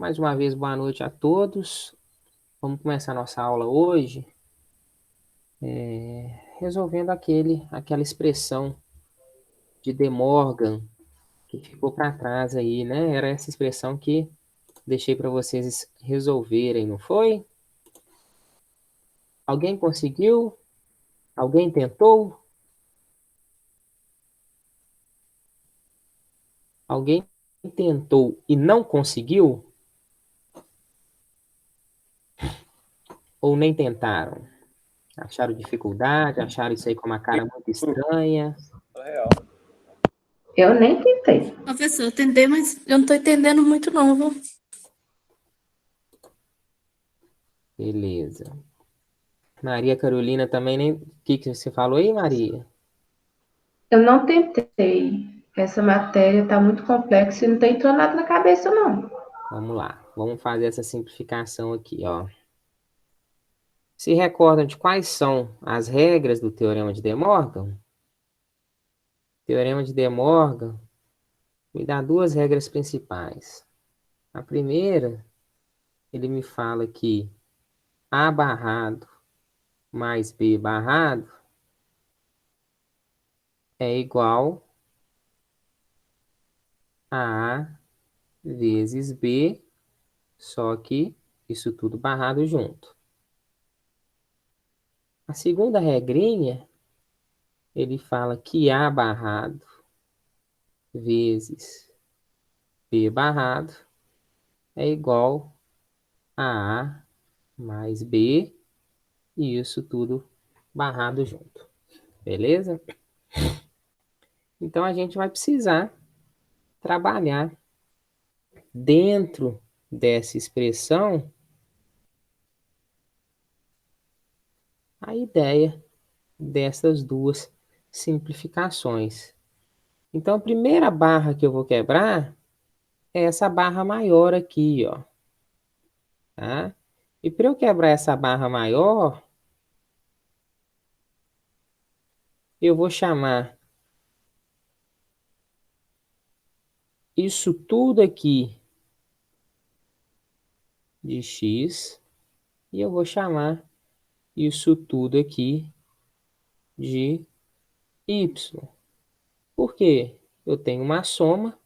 Mais uma vez, boa noite a todos. Vamos começar nossa aula hoje, resolvendo aquela expressão de De Morgan que ficou para trás aí, né? Era essa expressão que deixei para vocês resolverem, não foi? Alguém conseguiu? Alguém tentou? Alguém tentou e não conseguiu? Ou nem tentaram? Acharam dificuldade? Acharam isso aí com uma cara muito estranha? Real. Eu nem tentei. Professor, eu tentei, mas eu não tô entendendo muito não, viu? Beleza. Maria Carolina também nem. O que você falou aí, Maria? Eu não tentei. Essa matéria está muito complexa e não está entrando nada na cabeça, não. Vamos lá. Vamos fazer essa simplificação aqui, ó. Se recordam de quais são as regras do Teorema de De Morgan? O Teorema de De Morgan me dá duas regras principais. A primeira, ele me fala que A barrado mais B barrado é igual a A vezes B, só que isso tudo barrado junto. A segunda regrinha, ele fala que A barrado vezes B barrado é igual a A mais B, e isso tudo barrado junto. Beleza? Então a gente vai precisar trabalhar dentro dessa expressão a ideia dessas duas simplificações. Então a primeira barra que eu vou quebrar é essa barra maior aqui, ó. Tá? E para eu quebrar essa barra maior, eu vou chamar isso tudo aqui de x e eu vou chamar isso tudo aqui de y. Por quê? Eu tenho uma soma,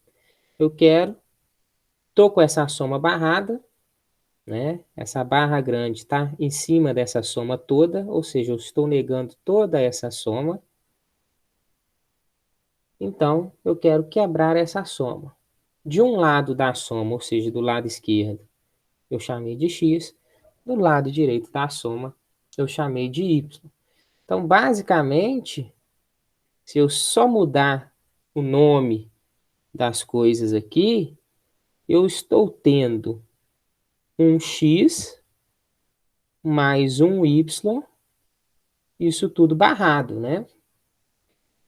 eu quero, tô com essa soma barrada, né? Essa barra grande está em cima dessa soma toda, ou seja, eu estou negando toda essa soma. Então, eu quero quebrar essa soma. De um lado da soma, ou seja, do lado esquerdo, eu chamei de x. Do lado direito da soma, eu chamei de y. Então, basicamente, se eu só mudar o nome das coisas aqui, eu estou tendo um x mais um y, isso tudo barrado, né?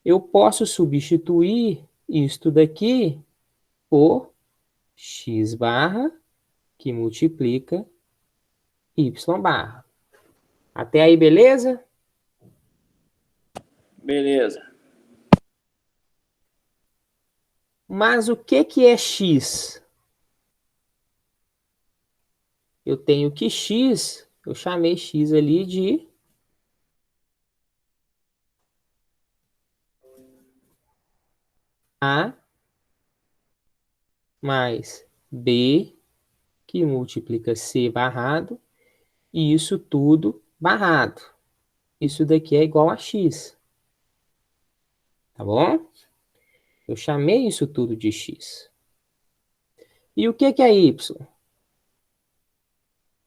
Eu posso substituir isto daqui por x barra, que multiplica y barra. Até aí, beleza? Beleza. Mas o que é x? Eu tenho que x, eu chamei x ali de a mais b, que multiplica c barrado, e isso tudo barrado. Isso daqui é igual a x, tá bom? Eu chamei isso tudo de x. E o que é y?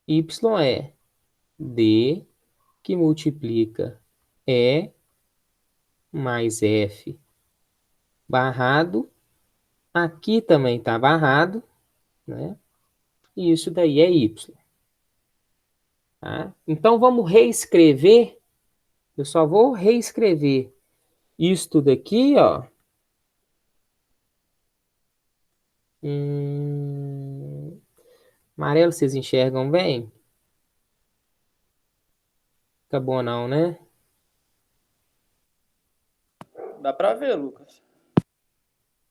Y é d que multiplica e mais f barrado. Aqui também está barrado, né? E isso daí é y. Tá? Então vamos reescrever. Eu só vou reescrever isto daqui, ó. Amarelo, vocês enxergam bem? Fica bom não, né? Dá pra ver, Lucas.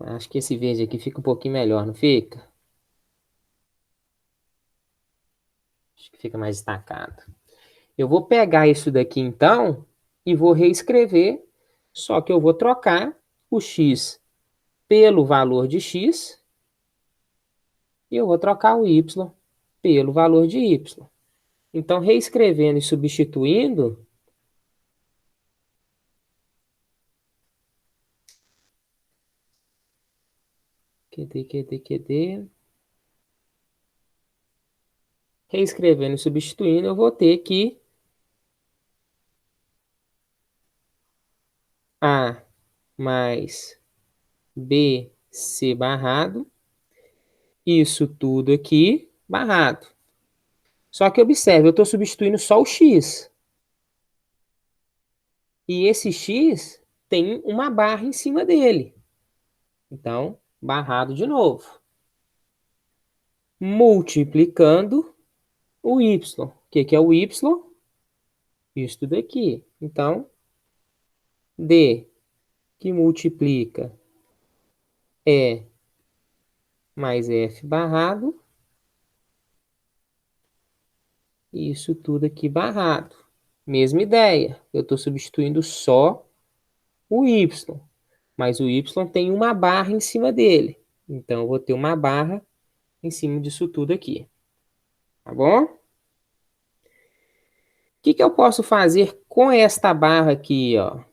Acho que esse verde aqui fica um pouquinho melhor, não fica? Acho que fica mais destacado. Eu vou pegar isso daqui, então, e vou reescrever, só que eu vou trocar o x pelo valor de x e eu vou trocar o y pelo valor de y. Então, reescrevendo e substituindo, reescrevendo e substituindo, eu vou ter que A mais BC barrado, isso tudo aqui barrado. Só que observe, eu estou substituindo só o x. E esse x tem uma barra em cima dele. Então, barrado de novo. Multiplicando o y. O que é o y? Isso daqui. Então, D que multiplica E mais F barrado. Isso tudo aqui barrado. Mesma ideia. Eu estou substituindo só o y. Mas o y tem uma barra em cima dele. Então, eu vou ter uma barra em cima disso tudo aqui. Tá bom? O que eu posso fazer com esta barra aqui, ó?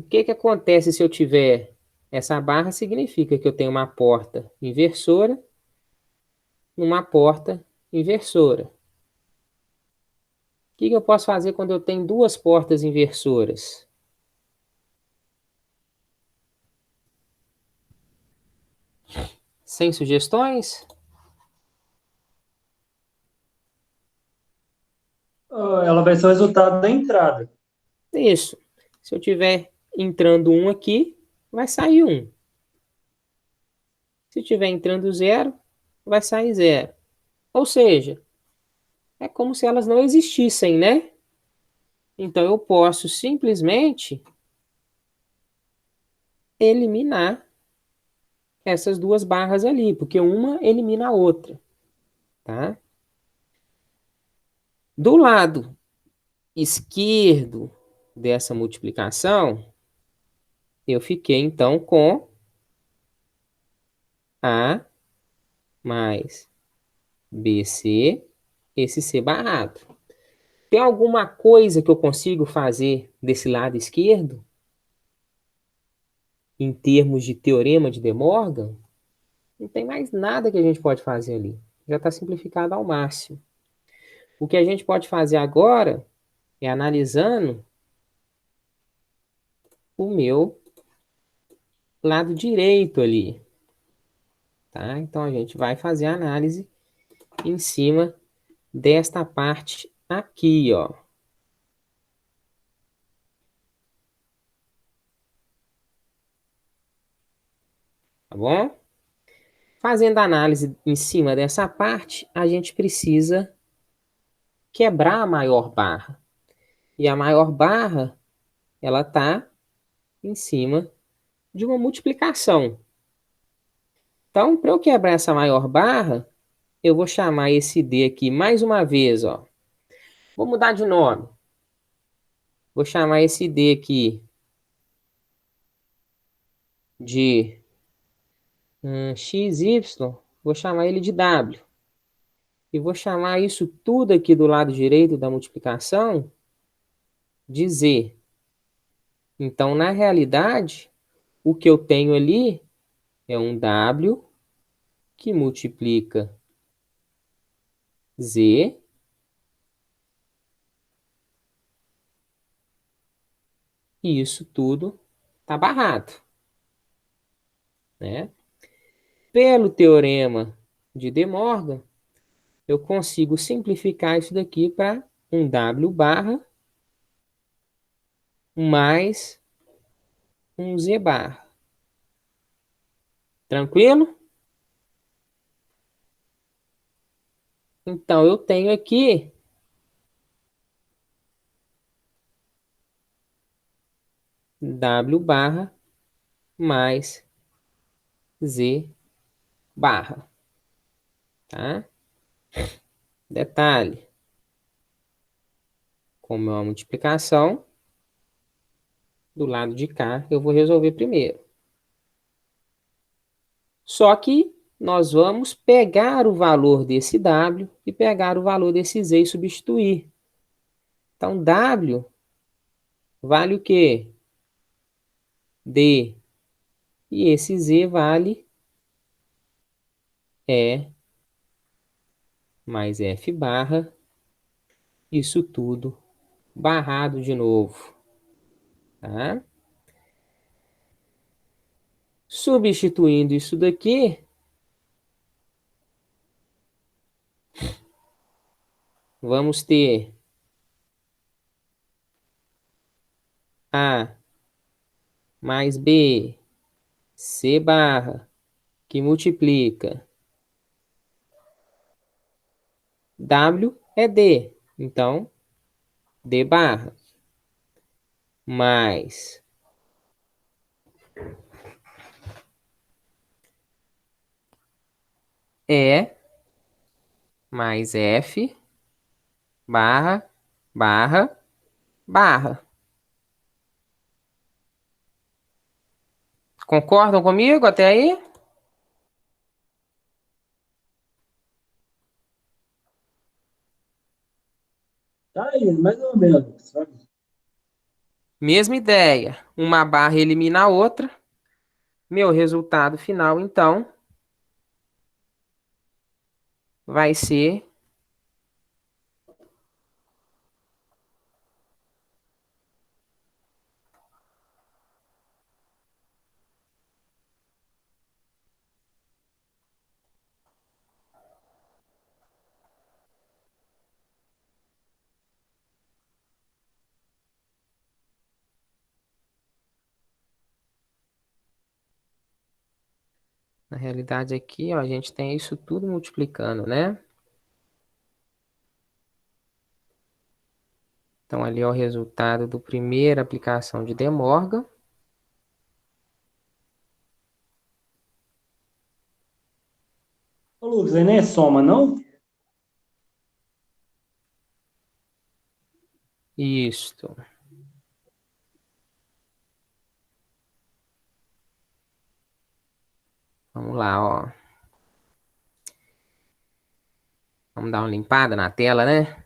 O que acontece se eu tiver essa barra? Significa que eu tenho uma porta inversora, uma porta inversora. O que eu posso fazer quando eu tenho duas portas inversoras? Sem sugestões? Ela vai ser o resultado da entrada. Isso. Se eu tiver entrando um aqui, vai sair um. Se tiver entrando zero, vai sair zero. Ou seja, é como se elas não existissem, né? Então eu posso simplesmente eliminar essas duas barras ali, porque uma elimina a outra, tá? Do lado esquerdo dessa multiplicação, eu fiquei então com A mais BC, esse C barrado. Tem alguma coisa que eu consigo fazer desse lado esquerdo? Em termos de teorema de De Morgan? Não tem mais nada que a gente pode fazer ali. Já está simplificado ao máximo. O que a gente pode fazer agora é analisando o meu lado direito ali. Tá? Então a gente vai fazer a análise em cima desta parte aqui, ó. Tá bom? Fazendo a análise em cima dessa parte, a gente precisa quebrar a maior barra. E a maior barra, ela está em cima de uma multiplicação. Então, para eu quebrar essa maior barra, eu vou chamar esse D aqui mais uma vez, ó. Vou mudar de nome. Vou chamar esse D aqui de XY. Vou chamar ele de W. E vou chamar isso tudo aqui do lado direito da multiplicação de Z. Então, na realidade, o que eu tenho ali é um W que multiplica Z e isso tudo está barrado, né? Pelo teorema de De Morgan, eu consigo simplificar isso daqui para um W barra mais um Z barra. Tranquilo? Então, eu tenho aqui W barra mais Z barra, tá? Detalhe, como é uma multiplicação, do lado de cá eu vou resolver primeiro. Só que nós vamos pegar o valor desse W e pegar o valor desse Z e substituir. Então, W vale o quê? D. E esse Z vale E mais F barra. Isso tudo barrado de novo. Tá? Substituindo isso daqui, vamos ter A mais B, C barra, que multiplica. W é D, então D barra, mais E mais F barra, barra, barra. Concordam comigo até aí? Tá aí, mais ou menos, sabe? Mesma ideia. Uma barra elimina a outra. Meu resultado final, então, vai ser na realidade aqui, ó, a gente tem isso tudo multiplicando, né? Então, ali é o resultado do primeira aplicação de De Morgan. Ô, Lucas, aí nem é soma, não? Isto. Vamos lá, ó. Vamos dar uma limpada na tela, né?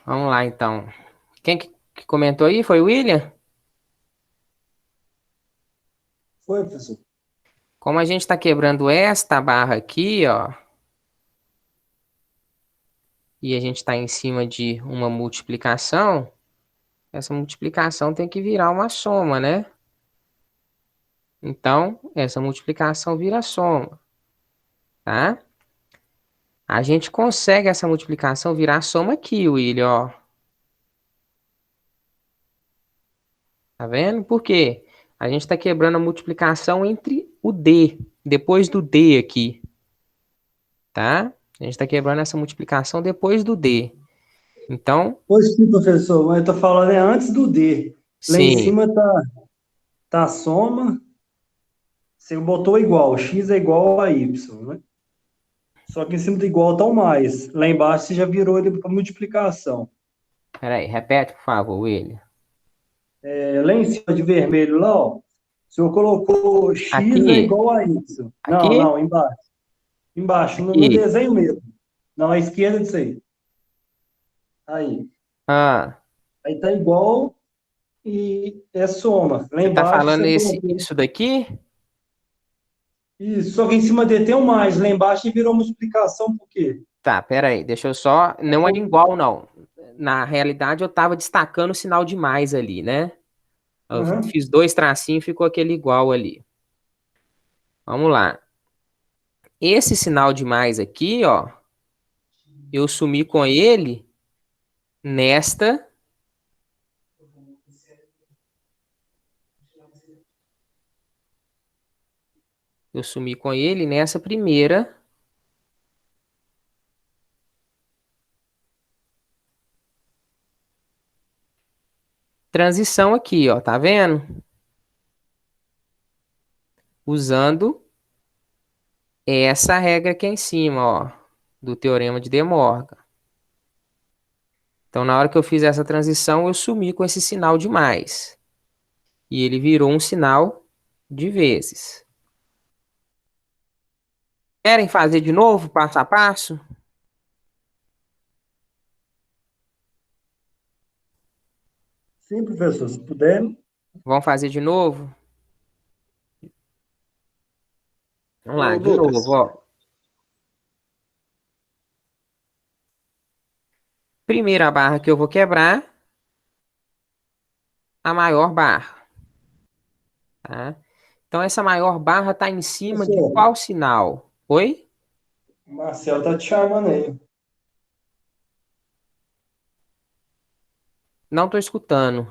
Vamos lá, então. Quem que comentou aí? Foi o William? Foi, professor. Como a gente está quebrando esta barra aqui, ó, e a gente está em cima de uma multiplicação, essa multiplicação tem que virar uma soma, né? Então, essa multiplicação vira soma, tá? A gente consegue essa multiplicação virar soma aqui, William, ó. Tá vendo? Por quê? A gente está quebrando a multiplicação entre o D, depois do D aqui, tá? A gente está quebrando essa multiplicação depois do D. Então, Pois sim, professor, mas eu tô falando é antes do D. Lá em sim, cima tá a soma, você botou igual, x é igual a y, né? Só que em cima do igual tá o mais. Lá embaixo você já virou ele para multiplicação. peraí, repete, por favor, William. Lá em cima de vermelho, lá, ó, o senhor colocou x é Aqui, igual a y. Não, aqui, não, embaixo. Embaixo, no aqui. desenho mesmo. Não, à esquerda disso aí. Aí. Ah, Aí tá igual e é soma. Lá você tá embaixo falando você colocou isso daqui? isso, só que em cima dele tem um mais. Lá embaixo virou multiplicação, por quê? Tá, pera aí, deixa eu só. Não é igual, não. Na realidade, eu tava destacando o sinal de mais ali, né? Eu Aham. fiz 2 tracinhos, ficou aquele igual ali. Vamos lá. Esse sinal de mais aqui, ó, eu sumi com ele nesta. Eu sumi com ele nessa primeira transição aqui, ó, tá vendo? Usando essa regra aqui em cima, ó, do teorema de De Morgan. Então, na hora que eu fiz essa transição, eu sumi com esse sinal de mais. E ele virou um sinal de vezes. Querem fazer de novo, passo a passo? Sim, professor, se puder. Vamos fazer de novo? Vamos lá, Ô, de novo, Lucas, ó. Primeira barra que eu vou quebrar, a maior barra, tá? Então, essa maior barra está em cima de Professor, qual sinal? Oi? o Marcelo tá te chamando aí. Não estou escutando.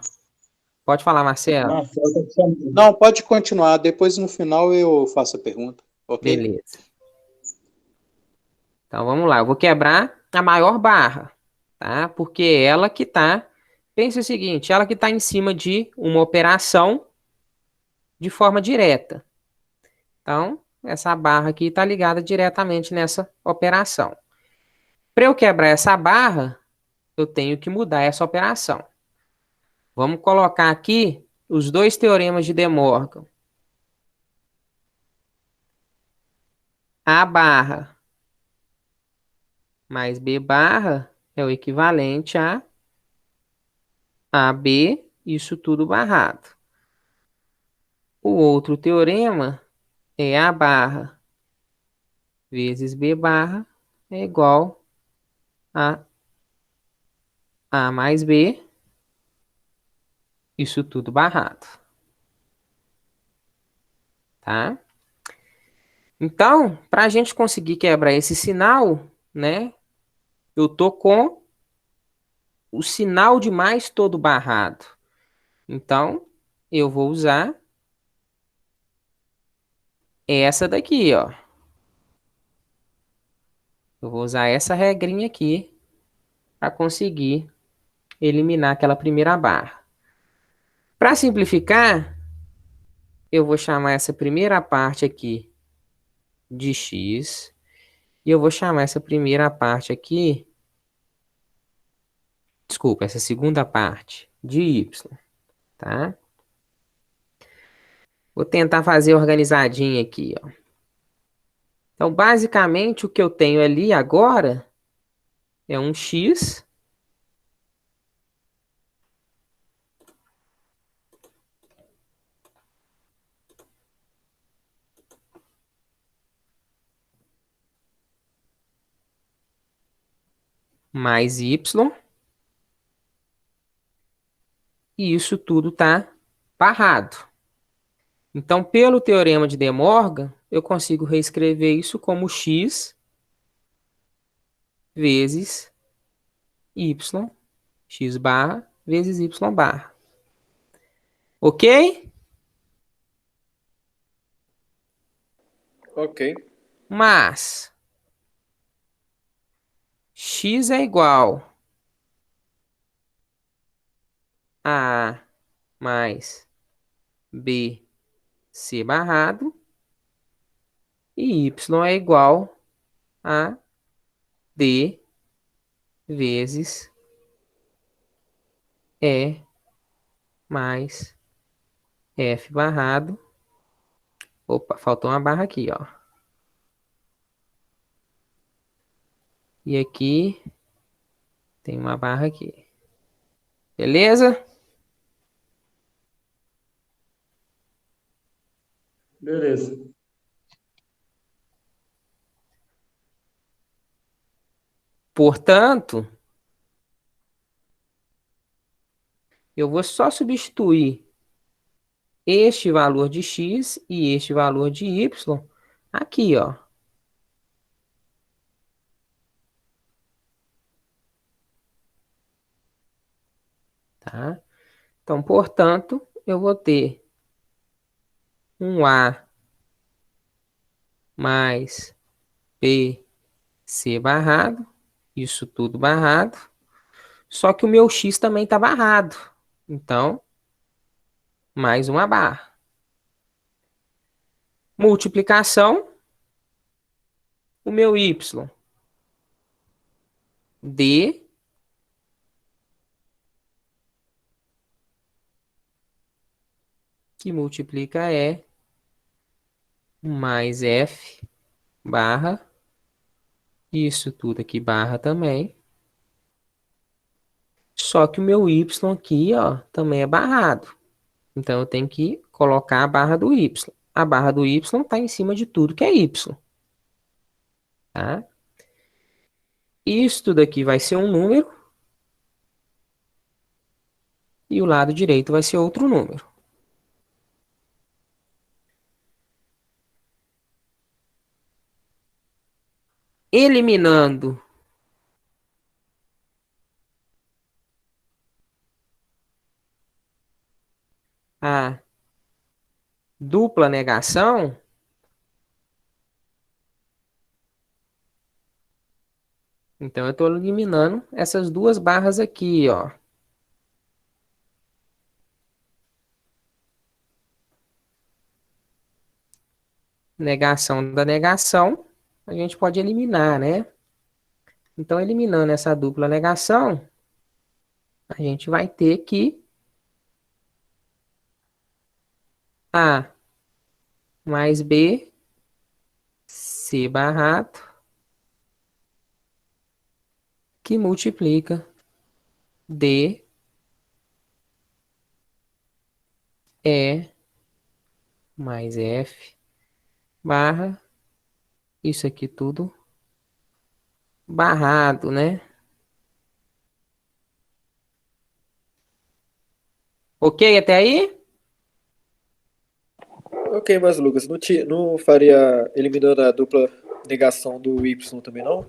Pode falar, Marcelo. Marcelo tá te chamando. não, pode continuar. Depois no final eu faço a pergunta, ok? Beleza. Então, vamos lá. Eu vou quebrar a maior barra, tá? Porque é ela que tá... Pense o seguinte, ela que está em cima de uma operação de forma direta. Então, essa barra aqui está ligada diretamente nessa operação. Para eu quebrar essa barra, eu tenho que mudar essa operação. Vamos colocar aqui os 2 teoremas de De Morgan. A barra mais B barra é o equivalente a AB, isso tudo barrado. O outro teorema é A barra vezes B barra é igual a A mais B, isso tudo barrado. Tá? Então, para a gente conseguir quebrar esse sinal, né? Eu tô com o sinal de mais todo barrado. Então, eu vou usar essa daqui, ó. Eu vou usar essa regrinha aqui para conseguir eliminar aquela primeira barra. Para simplificar, eu vou chamar essa primeira parte aqui de x e eu vou chamar essa primeira parte aqui, desculpa, essa segunda parte de y, tá? Vou tentar fazer organizadinho aqui, ó. Então, basicamente, o que eu tenho ali agora é um x mais y, e isso tudo está barrado. Então, pelo teorema de De Morgan, eu consigo reescrever isso como x vezes y, x barra vezes y barra. Ok? Ok. Mas x é igual a mais b c barrado e y é igual a d vezes e mais f barrado. Opa, faltou uma barra aqui, ó. E aqui tem uma barra aqui. Beleza? Beleza. Portanto, eu vou só substituir este valor de x e este valor de y aqui, ó. Tá? Então, portanto, eu vou ter um A mais BC barrado, isso tudo barrado, só que o meu x também está barrado. Então, mais uma barra. Multiplicação, o meu y, D, que multiplica E, mais F, barra, isso tudo aqui barra também. Só que o meu y aqui, ó, também é barrado. Então, eu tenho que colocar a barra do y. A barra do y está em cima de tudo que é y. Tá? Isso daqui vai ser um número. E o lado direito vai ser outro número. Eliminando a dupla negação, então eu estou eliminando essas duas barras aqui, ó. Negação da negação, a gente pode eliminar, né? Então, eliminando essa dupla negação, a gente vai ter que A mais B, C barrado, que multiplica D, E, mais F, barra, isso aqui tudo barrado, né? Ok até aí? Ok, mas Lucas, não faria eliminando a dupla negação do Y também não?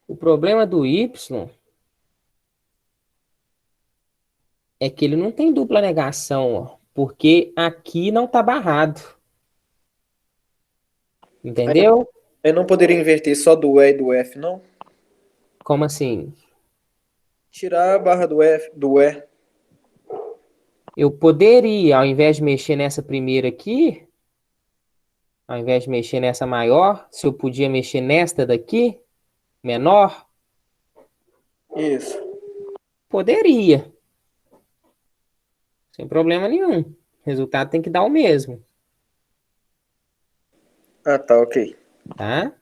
O problema do Y é que ele não tem dupla negação, ó, porque aqui não tá barrado. Entendeu? Aí não poderia inverter só do E e do F, não? Como assim? Tirar a barra do F, do E. Eu poderia, ao invés de mexer nessa primeira aqui, ao invés de mexer nessa maior, se eu podia mexer nesta daqui, menor, Isso. poderia. Sem problema nenhum. O resultado tem que dar o mesmo, Ah, tá, ok. tá?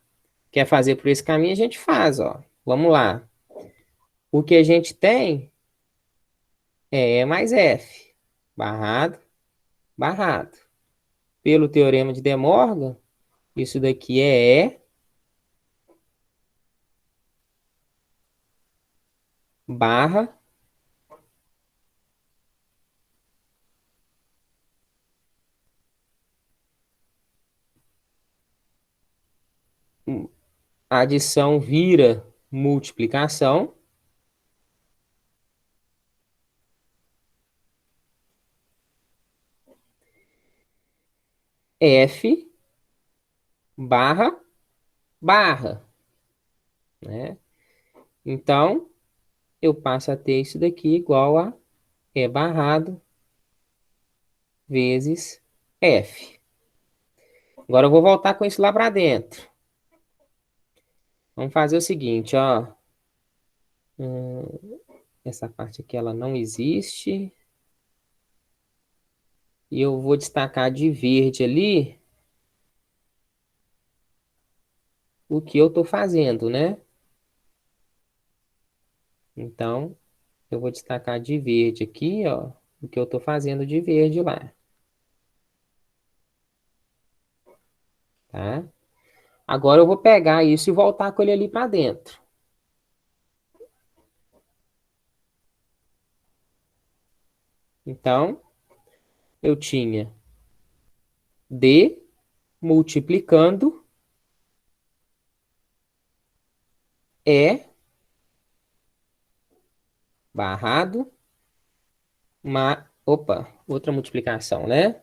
Quer fazer por esse caminho, a gente faz, ó. Vamos lá. O que a gente tem é E mais F, barrado, barrado. Pelo teorema de De Morgan, isso daqui é E barra a adição vira multiplicação. F barra barra, né? Então, eu passo a ter isso daqui igual a E barrado vezes F. Agora eu vou voltar com isso lá para dentro. Vamos fazer o seguinte, ó. Essa parte aqui ela não existe. E eu vou destacar de verde ali o que eu estou fazendo, né? Então, eu vou destacar de verde aqui, ó, o que eu estou fazendo de verde lá. Tá? Agora eu vou pegar isso e voltar com ele ali para dentro. Então, eu tinha D multiplicando E barrado, opa, outra multiplicação, né?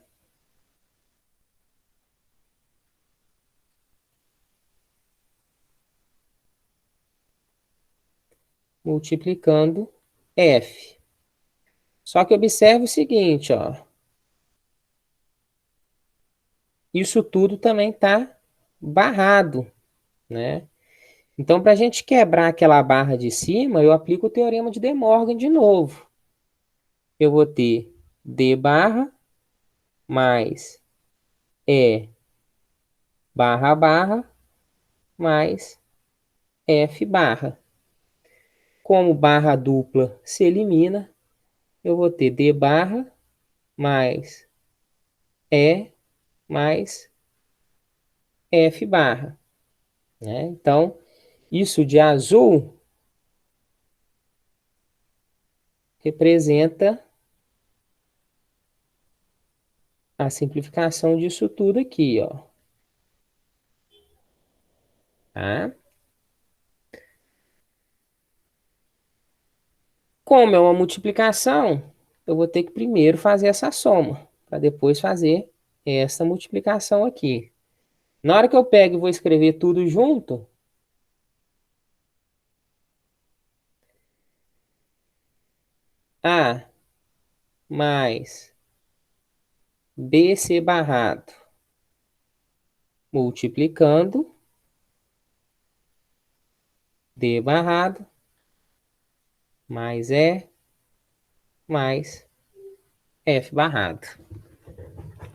Multiplicando F. Só que observe o seguinte, ó. Isso tudo também está barrado, né? Então, para a gente quebrar aquela barra de cima, eu aplico o teorema de De Morgan de novo. Eu vou ter D barra mais E barra barra mais F barra. Como barra dupla se elimina, eu vou ter D barra mais E mais F barra, né? Então, isso de azul representa a simplificação disso tudo aqui, ó. Tá? Como é uma multiplicação, eu vou ter que primeiro fazer essa soma, para depois fazer essa multiplicação aqui. Na hora que eu pego e vou escrever tudo junto, A mais BC barrado multiplicando D barrado mais E mais F barrado.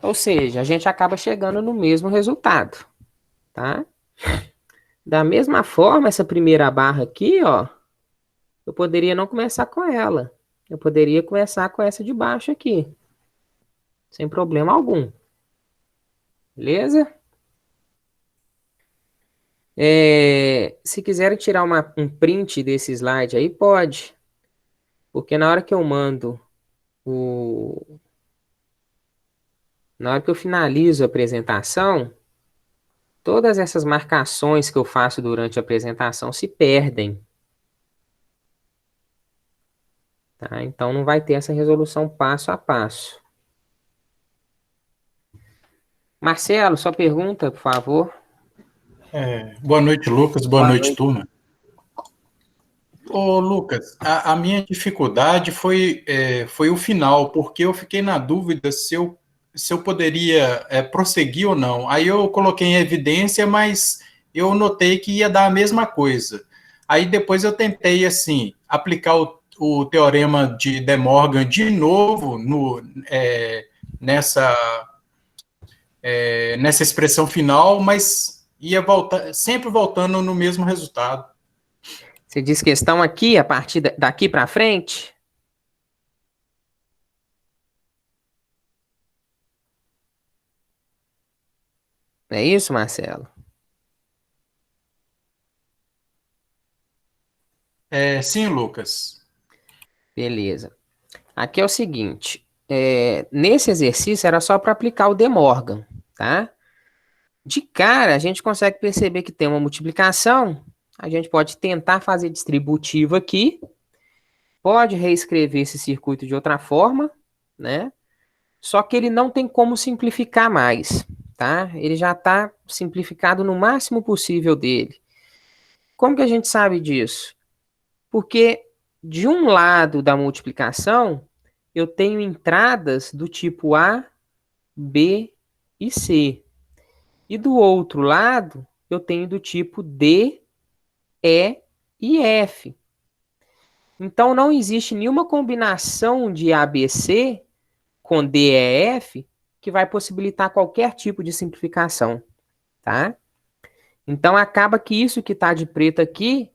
Ou seja, a gente acaba chegando no mesmo resultado, tá? Da mesma forma, essa primeira barra aqui, ó, eu poderia não começar com ela. Eu poderia começar com essa de baixo aqui, sem problema algum. Beleza? Se quiserem tirar um print desse slide aí, pode. Porque na hora que eu mando na hora que eu finalizo a apresentação, todas essas marcações que eu faço durante a apresentação se perdem. Tá? Então não vai ter essa resolução passo a passo. Marcelo, sua pergunta, por favor. Boa noite, Lucas. Boa noite, turma. Ô, Lucas, a minha dificuldade foi o final, porque eu fiquei na dúvida se eu poderia prosseguir ou não. Aí eu coloquei em evidência, mas eu notei que ia dar a mesma coisa. Aí depois eu tentei, assim, aplicar o teorema de De Morgan de novo nessa expressão final, mas ia sempre voltando no mesmo resultado. Você diz questão aqui, a partir daqui para frente? É isso, Marcelo? Sim, Lucas. Beleza. Aqui é o seguinte, nesse exercício era só para aplicar o De Morgan, tá? De cara, a gente consegue perceber que tem uma multiplicação, a gente pode tentar fazer distributivo aqui, pode reescrever esse circuito de outra forma, né? Só que ele não tem como simplificar mais, tá? Ele já está simplificado no máximo possível dele. Como que a gente sabe disso? Porque de um lado da multiplicação, eu tenho entradas do tipo A, B e C. E do outro lado, eu tenho do tipo D, E e F. Então, não existe nenhuma combinação de ABC com D, E, F que vai possibilitar qualquer tipo de simplificação, tá? Então, acaba que isso que está de preto aqui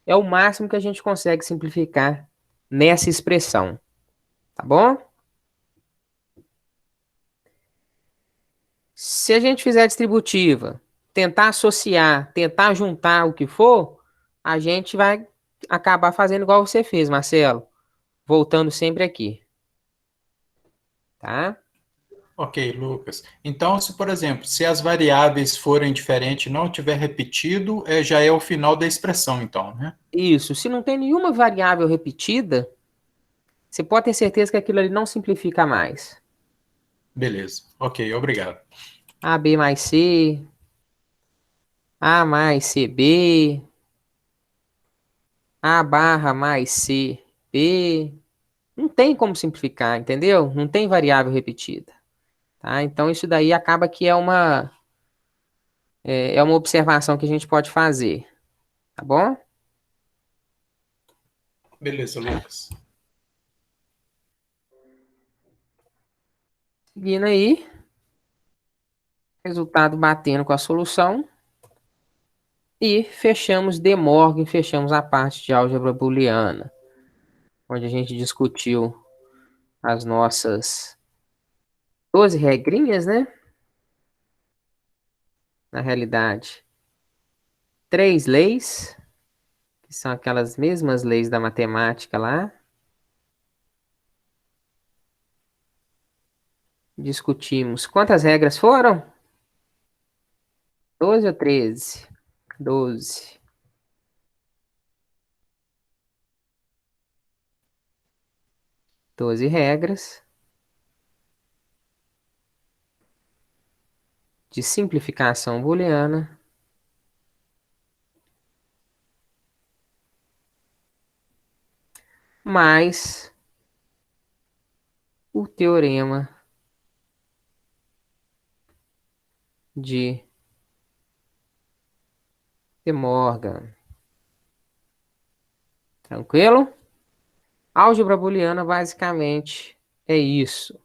é o máximo que a gente consegue simplificar nessa expressão, tá bom? Se a gente fizer distributiva, tentar associar, tentar juntar o que for, a gente vai acabar fazendo igual você fez, Marcelo, voltando sempre aqui. tá? Ok, Lucas. Então, se, por exemplo, se as variáveis forem diferentes e não tiver repetido, já é o final da expressão, então, né? Isso. Se não tem nenhuma variável repetida, você pode ter certeza que aquilo ali não simplifica mais. Beleza. Ok, obrigado. AB mais C, A mais CB, A barra mais CB. Não tem como simplificar, entendeu? Não tem variável repetida, tá? Então isso daí acaba que é uma observação que a gente pode fazer, tá bom? Beleza, Lucas. Seguindo aí, resultado batendo com a solução e fechamos De Morgan, fechamos a parte de álgebra booleana, onde a gente discutiu as nossas 12 regrinhas, né? Na realidade, 3 leis, que são aquelas mesmas leis da matemática lá. Discutimos. Quantas regras foram? 12 ou 13? 12. Doze regras de simplificação booleana mais o teorema de De Morgan. Tranquilo? Álgebra booleana basicamente é isso.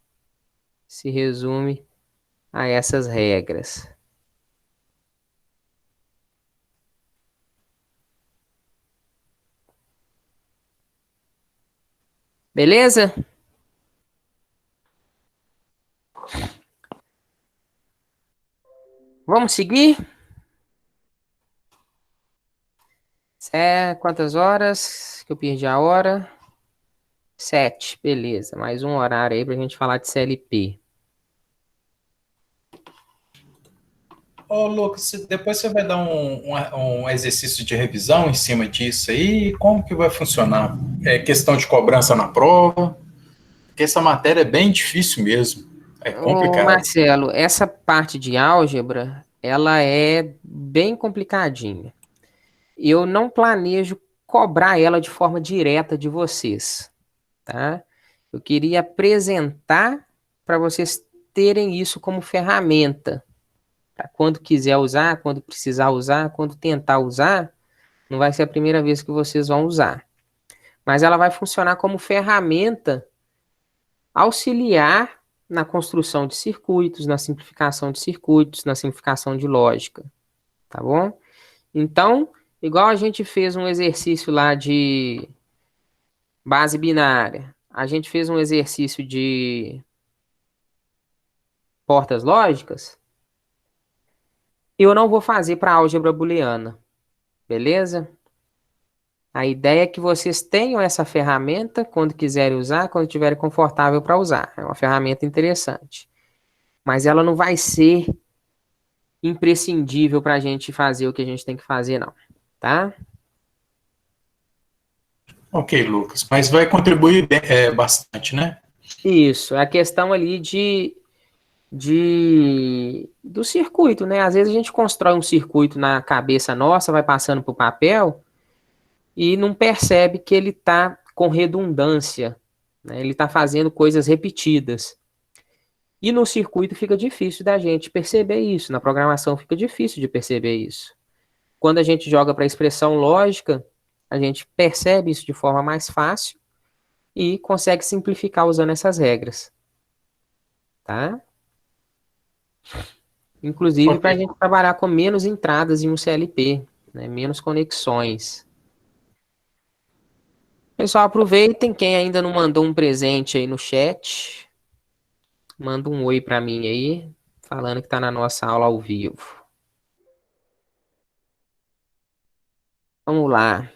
Se resume a essas regras. Beleza? Vamos seguir? Quantas horas? Que eu perdi a hora. 7, beleza. Mais um horário aí pra gente falar de CLP. Ô, Lucas, depois você vai dar um exercício de revisão em cima disso aí? Como que vai funcionar? É questão de cobrança na prova? Porque essa matéria é bem difícil mesmo. É Ô, complicado. Marcelo, essa parte de álgebra, ela é bem complicadinha. Eu não planejo cobrar ela de forma direta de vocês, tá? Eu queria apresentar para vocês terem isso como ferramenta. Pra quando quiser usar, quando precisar usar, quando tentar usar, não vai ser a primeira vez que vocês vão usar. Mas ela vai funcionar como ferramenta auxiliar na construção de circuitos, na simplificação de circuitos, na simplificação de lógica, tá bom? Então, igual a gente fez um exercício lá de base binária, a gente fez um exercício de portas lógicas, eu não vou fazer para álgebra booleana, beleza? A ideia é que vocês tenham essa ferramenta quando quiserem usar, quando estiverem confortável para usar. É uma ferramenta interessante. Mas ela não vai ser imprescindível para a gente fazer o que a gente tem que fazer, não. Tá? Ok, Lucas, mas vai contribuir bastante, né? Isso. É a questão ali do circuito, né? Às vezes a gente constrói um circuito na cabeça nossa, vai passando para o papel e não percebe que ele está com redundância, né? Ele está fazendo coisas repetidas. E no circuito fica difícil da gente perceber isso, na programação fica difícil de perceber isso. Quando a gente joga para a expressão lógica, a gente percebe isso de forma mais fácil e consegue simplificar usando essas regras. Tá? Inclusive Ok. para a gente trabalhar com menos entradas em um CLP, né? Menos conexões. Pessoal, aproveitem, quem ainda não mandou um presente aí no chat, manda um oi para mim aí, falando que está na nossa aula ao vivo. Vamos lá.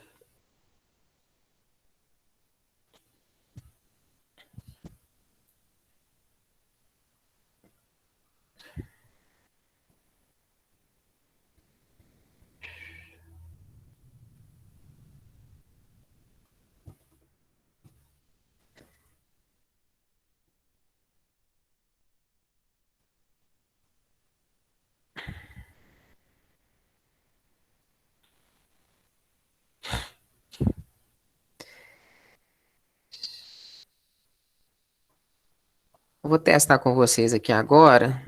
Eu vou testar com vocês aqui agora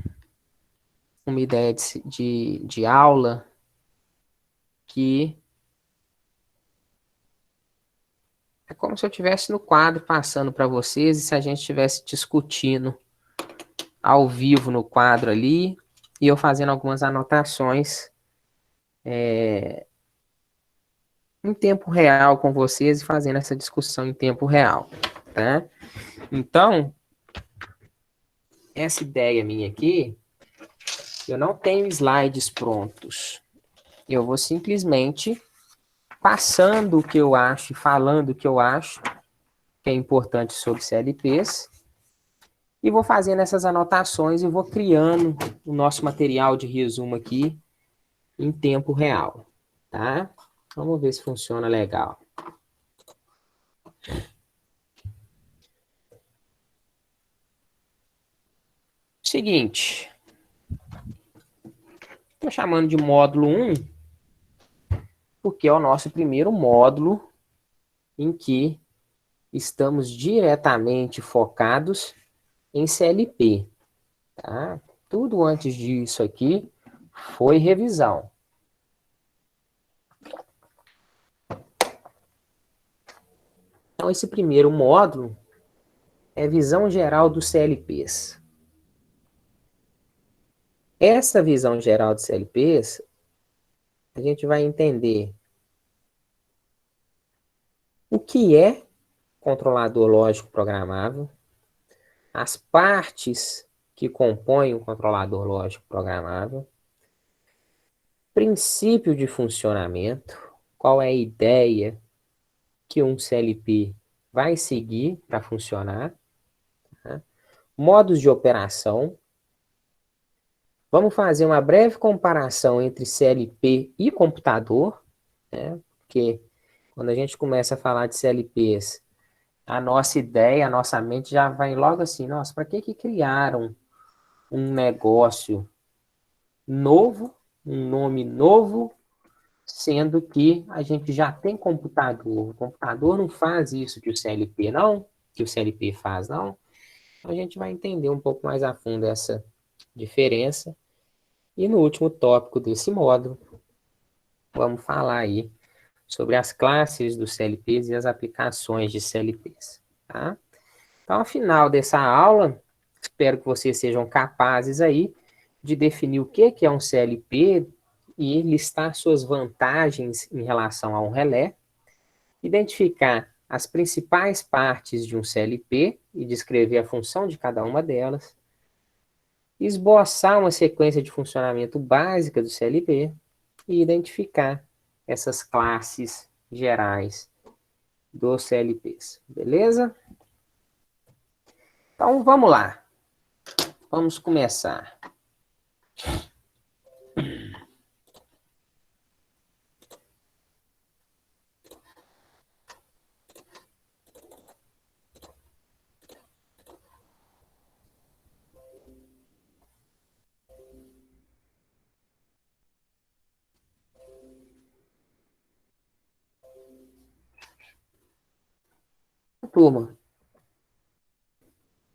uma ideia de aula que é como se eu estivesse no quadro passando para vocês e se a gente estivesse discutindo ao vivo no quadro ali e eu fazendo algumas anotações em tempo real com vocês e fazendo essa discussão em tempo real, tá? Então, essa ideia minha aqui, eu não tenho slides prontos. Eu vou simplesmente passando o que eu acho e falando o que eu acho que é importante sobre CLPs e vou fazendo essas anotações e vou criando o nosso material de resumo aqui em tempo real, tá? Vamos ver se funciona legal. Seguinte, estou chamando de módulo 1, porque é o nosso primeiro módulo em que estamos diretamente focados em CLP. Tá? Tudo antes disso aqui foi revisão. Então, esse primeiro módulo é visão geral dos CLPs. Essa visão geral dos CLPs, a gente vai entender o que é controlador lógico programável, as partes que compõem o controlador lógico programável, princípio de funcionamento, qual é a ideia que um CLP vai seguir para funcionar, tá? Modos de operação. Vamos fazer uma breve comparação entre CLP e computador, né? Porque quando a gente começa a falar de CLPs, a nossa ideia, a nossa mente já vai logo assim, nossa, para que criaram um negócio novo, um nome novo, sendo que a gente já tem computador. O computador não faz isso que o CLP não, que o CLP faz não. Então, a gente vai entender um pouco mais a fundo essa diferença. E no último tópico desse módulo, vamos falar aí sobre as classes dos CLPs e as aplicações de CLPs, tá? Então, ao final dessa aula, espero que vocês sejam capazes aí de definir o que é um CLP e listar suas vantagens em relação a um relé, identificar as principais partes de um CLP e descrever a função de cada uma delas, esboçar uma sequência de funcionamento básica do CLP e identificar essas classes gerais dos CLPs, beleza? Então, vamos lá. Vamos começar. Turma,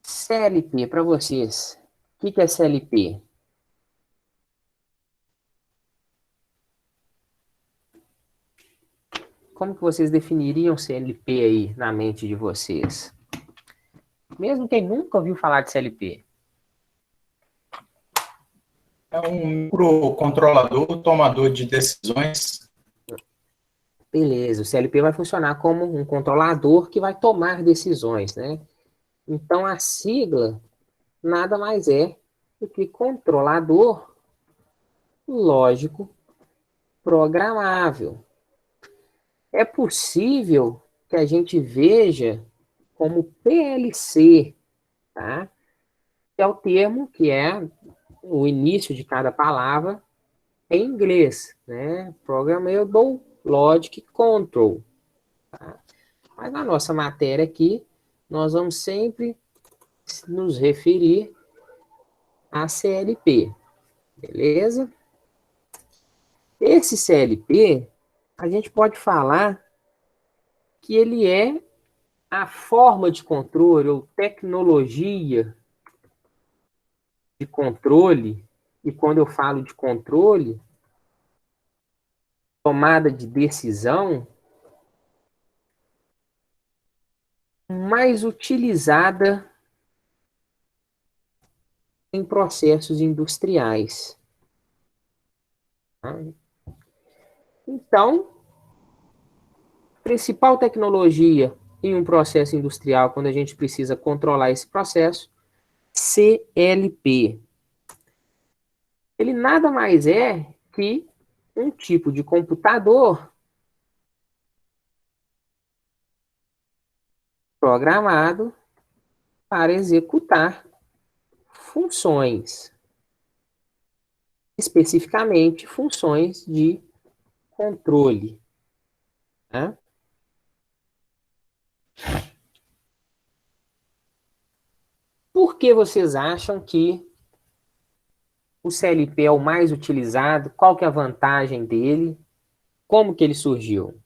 CLP para vocês. O que é CLP? Como que vocês definiriam CLP aí na mente de vocês? Mesmo quem nunca ouviu falar de CLP. É um microcontrolador, tomador de decisões. Beleza, o CLP vai funcionar como um controlador que vai tomar decisões, né? Então, a sigla nada mais é do que controlador lógico programável. É possível que a gente veja como PLC, tá? Que é o termo que é o início de cada palavra em inglês, né? Programmable Logic Control. Tá? Mas na nossa matéria aqui, nós vamos sempre nos referir a CLP, beleza? Esse CLP, a gente pode falar que ele é a forma de controle ou tecnologia de controle, e quando eu falo de controle, tomada de decisão, mais utilizada em processos industriais. Tá? Então, principal tecnologia em um processo industrial, quando a gente precisa controlar esse processo, CLP. Ele nada mais é que um tipo de computador programado para executar funções, especificamente funções de controle. Né? Por que vocês acham que o CLP é o mais utilizado? Qual que é a vantagem dele? Como que ele surgiu?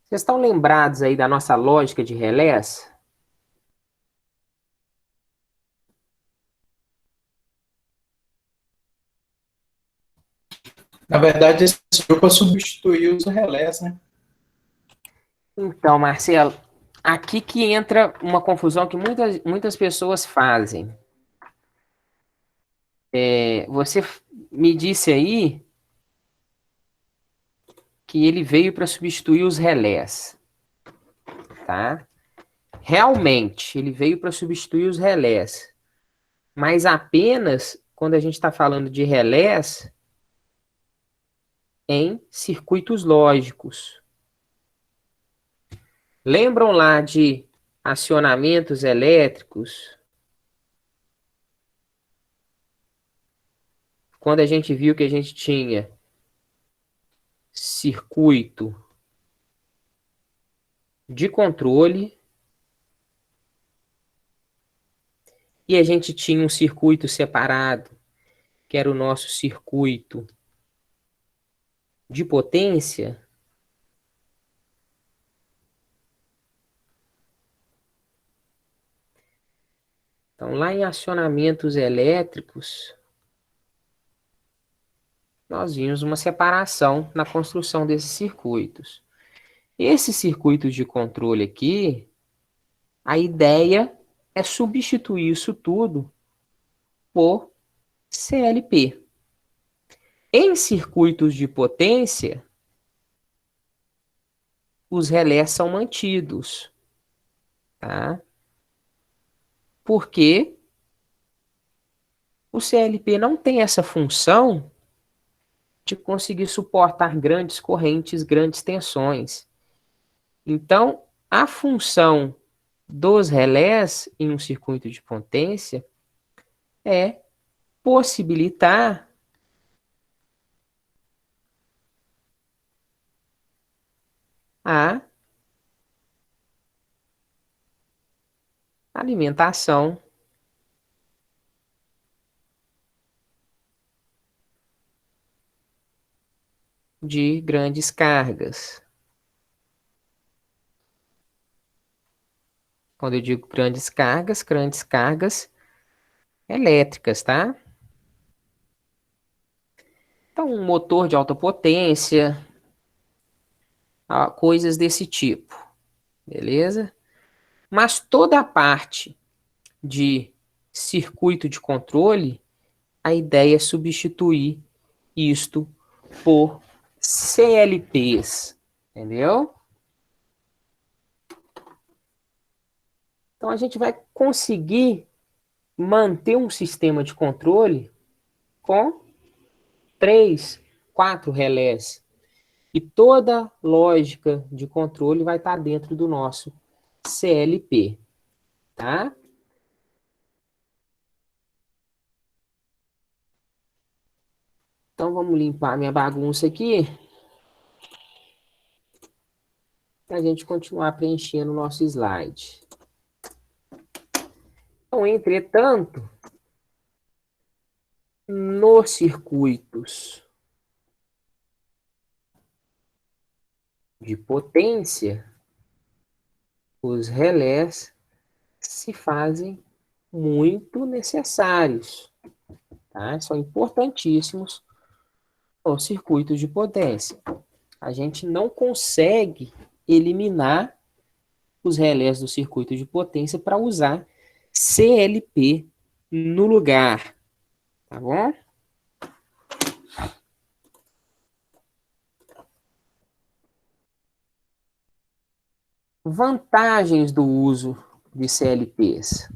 Vocês estão lembrados aí da nossa lógica de relés? Na verdade, esse surgiu para substituir os relés, né? Então, Marcelo, aqui que entra uma confusão que muitas pessoas fazem. Você me disse aí que ele veio para substituir os relés, tá? Realmente, ele veio para substituir os relés, mas apenas quando a gente está falando de relés em circuitos lógicos. Lembram lá de acionamentos elétricos? Quando a gente viu que a gente tinha circuito de controle e a gente tinha um circuito separado, que era o nosso circuito de potência. Então, lá em acionamentos elétricos, nós vimos uma separação na construção desses circuitos. Esses circuitos de controle aqui, a ideia é substituir isso tudo por CLP. Em circuitos de potência, os relés são mantidos, tá? Porque o CLP não tem essa função de conseguir suportar grandes correntes, grandes tensões. Então, a função dos relés em um circuito de potência é possibilitar a alimentação de grandes cargas. Quando eu digo grandes cargas elétricas, tá? Então, um motor de alta potência, coisas desse tipo, beleza? Mas toda a parte de circuito de controle, a ideia é substituir isto por CLPs, entendeu? Então a gente vai conseguir manter um sistema de controle com 3, 4 relés. E toda lógica de controle vai estar dentro do nosso CLP, tá? Então vamos limpar minha bagunça aqui para a gente continuar preenchendo o nosso slide. Então, entretanto, nos circuitos de potência, os relés se fazem muito necessários, tá? São importantíssimos os circuitos de potência. A gente não consegue eliminar os relés do circuito de potência para usar CLP no lugar, tá bom? Vantagens do uso de CLPs.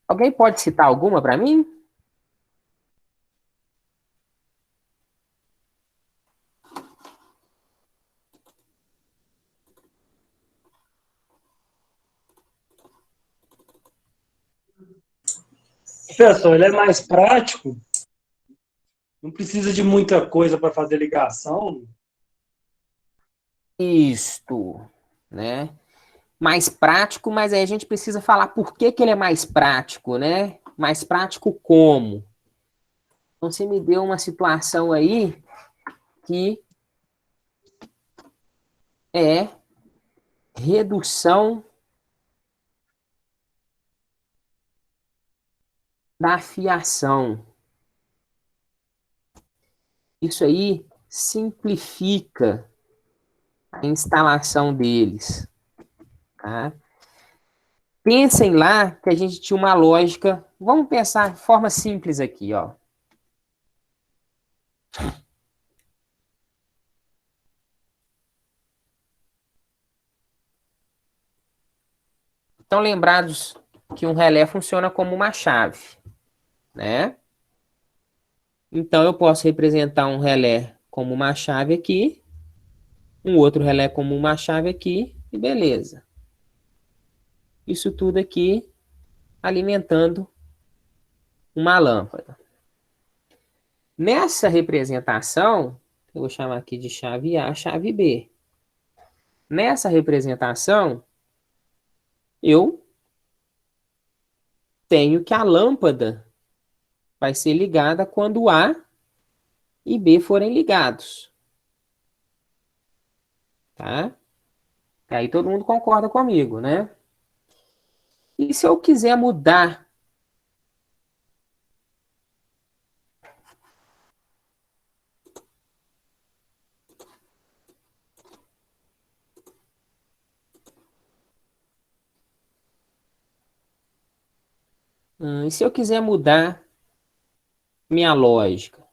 Alguém pode citar alguma para mim? Professor, ele é mais prático, não precisa de muita coisa para fazer ligação. Isto, né? Mais prático, mas aí a gente precisa falar por que que ele é mais prático, né? Mais prático como? Então, você me deu uma situação aí que é redução da fiação. Isso aí simplifica a instalação deles, tá? Pensem lá que a gente tinha uma lógica. Vamos pensar de forma simples aqui, ó. Estão lembrados que um relé funciona como uma chave, né? Então eu posso representar um relé como uma chave aqui, um outro relé como uma chave aqui, e beleza. Isso tudo aqui alimentando uma lâmpada. Nessa representação, eu vou chamar aqui de chave A, chave B. Nessa representação, eu tenho que a lâmpada vai ser ligada quando A e B forem ligados. Tá? Aí todo mundo concorda comigo, né? E se eu quiser mudar e se eu quiser mudar minha lógica?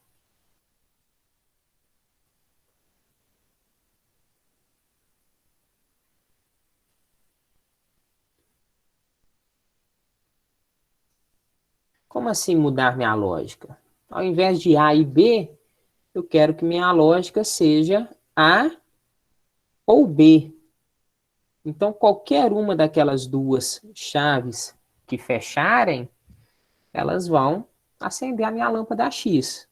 Como assim mudar minha lógica? Ao invés de A e B, eu quero que minha lógica seja A ou B. Então, qualquer uma daquelas duas chaves que fecharem, elas vão acender a minha lâmpada X.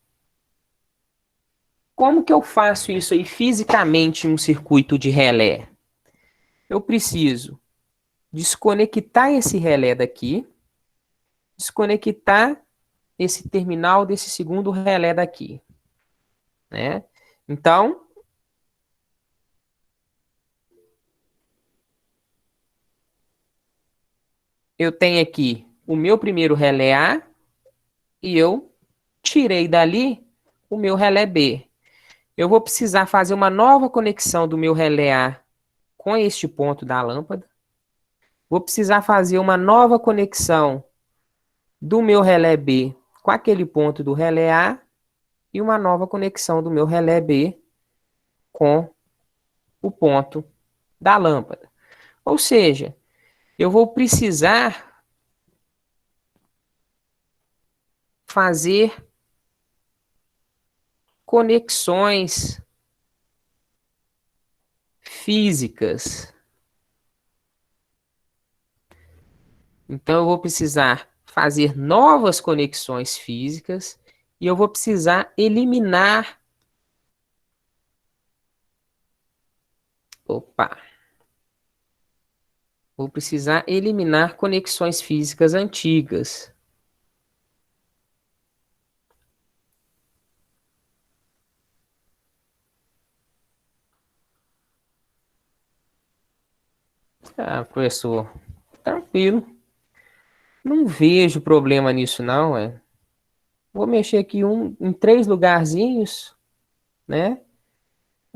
Como que eu faço isso aí fisicamente em um circuito de relé? Eu preciso desconectar esse relé daqui, desconectar esse terminal desse segundo relé daqui, né? Então, eu tenho aqui o meu primeiro relé A e eu tirei dali o meu relé B. Eu vou precisar fazer uma nova conexão do meu relé A com este ponto da lâmpada. Vou precisar fazer uma nova conexão do meu relé B com aquele ponto do relé A e uma nova conexão do meu relé B com o ponto da lâmpada. Ou seja, eu vou precisar fazer conexões físicas. Então, eu vou precisar fazer novas conexões físicas e eu vou precisar eliminar. Opa! Vou precisar eliminar conexões físicas antigas. Ah, professor, tranquilo. Não vejo problema nisso, não, é. Vou mexer aqui em 3 lugarzinhos, né?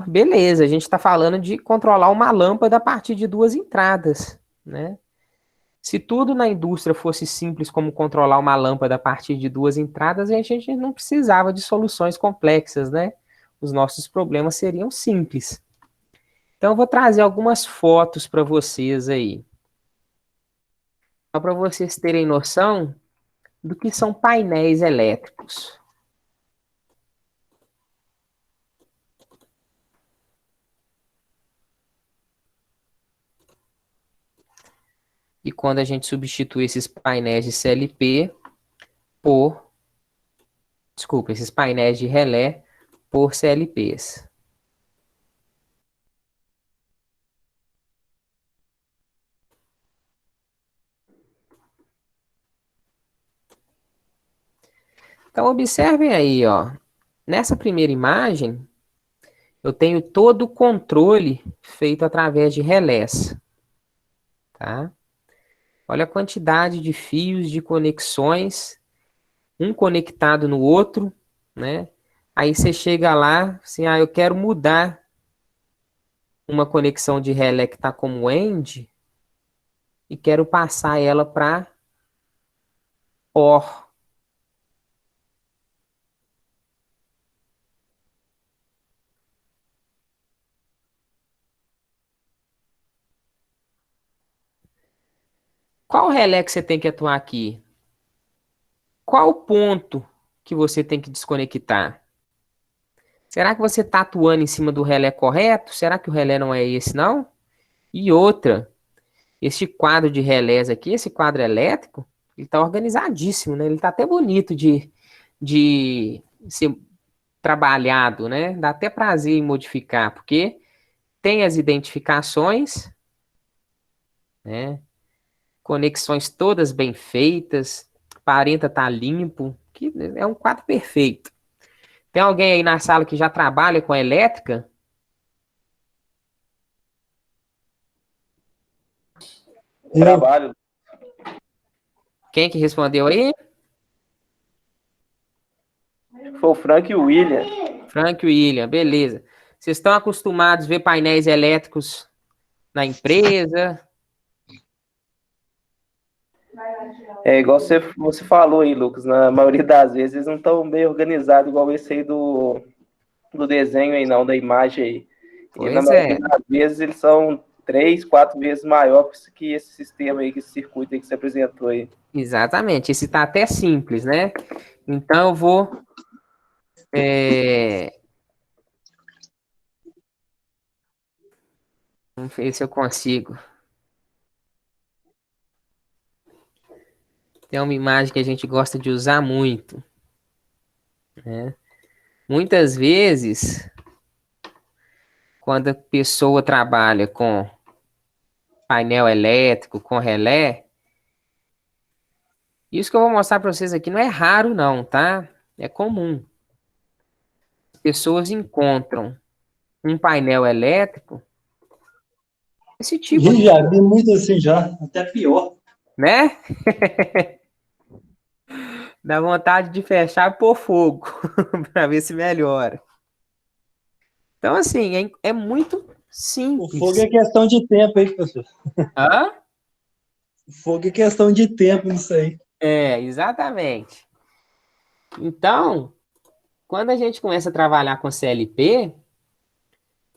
Beleza, a gente está falando de controlar uma lâmpada a partir de 2 entradas, né? Se tudo na indústria fosse simples como controlar uma lâmpada a partir de 2 entradas, a gente não precisava de soluções complexas, né? Os nossos problemas seriam simples. Então, eu vou trazer algumas fotos para vocês aí, só para vocês terem noção do que são painéis elétricos. E quando a gente substitui esses painéis de CLP por, desculpa, esses painéis de relé por CLPs. Então, observem aí, ó. Nessa primeira imagem, eu tenho todo o controle feito através de relés, tá? Olha a quantidade de fios, de conexões, um conectado no outro, né? Aí você chega lá, assim, eu quero mudar uma conexão de relé que está como end e quero passar ela para OR. Qual relé que você tem que atuar aqui? Qual o ponto que você tem que desconectar? Será que você está atuando em cima do relé correto? Será que o relé não é esse, não? E outra, este quadro de relés aqui, esse quadro elétrico, ele está organizadíssimo, né? Ele está até bonito de ser trabalhado, né? Dá até prazer em modificar, porque tem as identificações, né? Conexões todas bem feitas, aparenta estar limpo, que é um quadro perfeito. Tem alguém aí na sala que já trabalha com elétrica? Trabalho. Quem que respondeu aí? Foi o Frank e o William. Frank e William, beleza. Vocês estão acostumados a ver painéis elétricos na empresa? É igual você falou aí, Lucas, na maioria das vezes eles não estão bem organizados igual esse aí do desenho aí, não, da imagem aí. E na Pois maioria é, das vezes eles são 3, 4 vezes maiores que esse sistema aí, que esse circuito aí que você apresentou aí. exatamente. Esse tá até simples, né? Então eu vou vamos ver se eu consigo. Tem uma imagem que a gente gosta de usar muito, né? Muitas vezes, quando a pessoa trabalha com painel elétrico, com relé, isso que eu vou mostrar para vocês aqui não é raro não, tá? É comum. As pessoas encontram um painel elétrico, esse tipo E aqui, já vi muito assim já, até pior. né? Dá vontade de fechar e pôr fogo para ver se melhora. Então, assim, é muito O fogo simples. é questão de tempo, hein, professor? Hã? O fogo é questão de tempo nisso aí. É, exatamente. Então, quando a gente começa a trabalhar com CLP,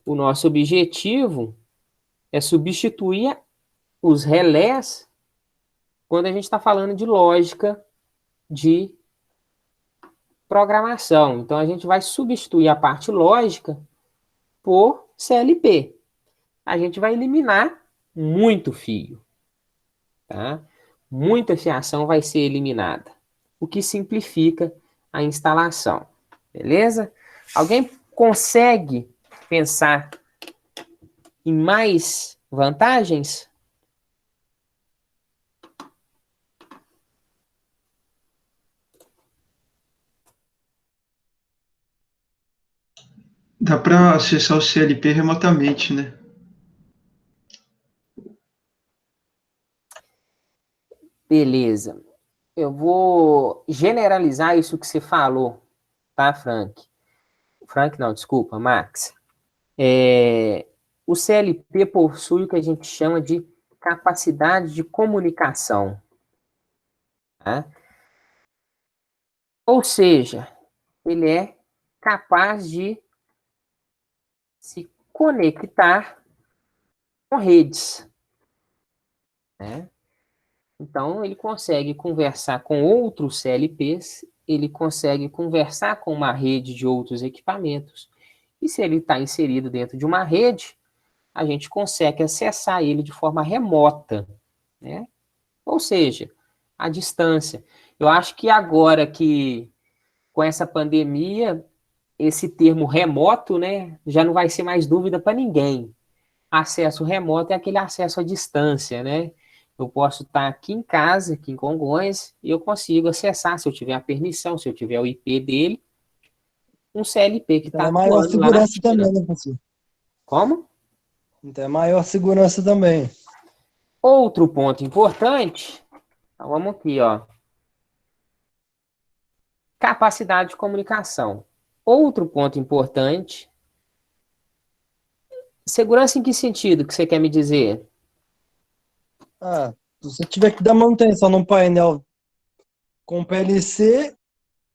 o nosso objetivo é substituir os relés quando a gente está falando de lógica de programação. Então, a gente vai substituir a parte lógica por CLP. A gente vai eliminar muito fio, tá? Muita fiação vai ser eliminada, o que simplifica a instalação, beleza? Alguém consegue pensar em mais vantagens? Dá para acessar o CLP remotamente, né? Beleza. Eu vou generalizar isso que você falou, tá, Frank? Frank não, desculpa, Max. O CLP possui o que a gente chama de capacidade de comunicação. Tá? Ou seja, ele é capaz de se conectar com redes. Né? Então, ele consegue conversar com outros CLPs, ele consegue conversar com uma rede de outros equipamentos. E se ele está inserido dentro de uma rede, a gente consegue acessar ele de forma remota, né? Ou seja, à distância. Eu acho que agora que, com essa pandemia, esse termo remoto, né, já não vai ser mais dúvida para ninguém. Acesso remoto é aquele acesso à distância, né? Eu posso estar aqui em casa, aqui em Congonhas, e eu consigo acessar, se eu tiver a permissão, se eu tiver o IP dele, um CLP que Então está é maior atuando lá na segurança China. também, né, professor? Como? Então é maior segurança também. Outro ponto importante, então vamos aqui, ó. Capacidade de comunicação. Outro ponto importante, segurança em que sentido que você quer me dizer? Ah, se você tiver que dar manutenção num painel com PLC,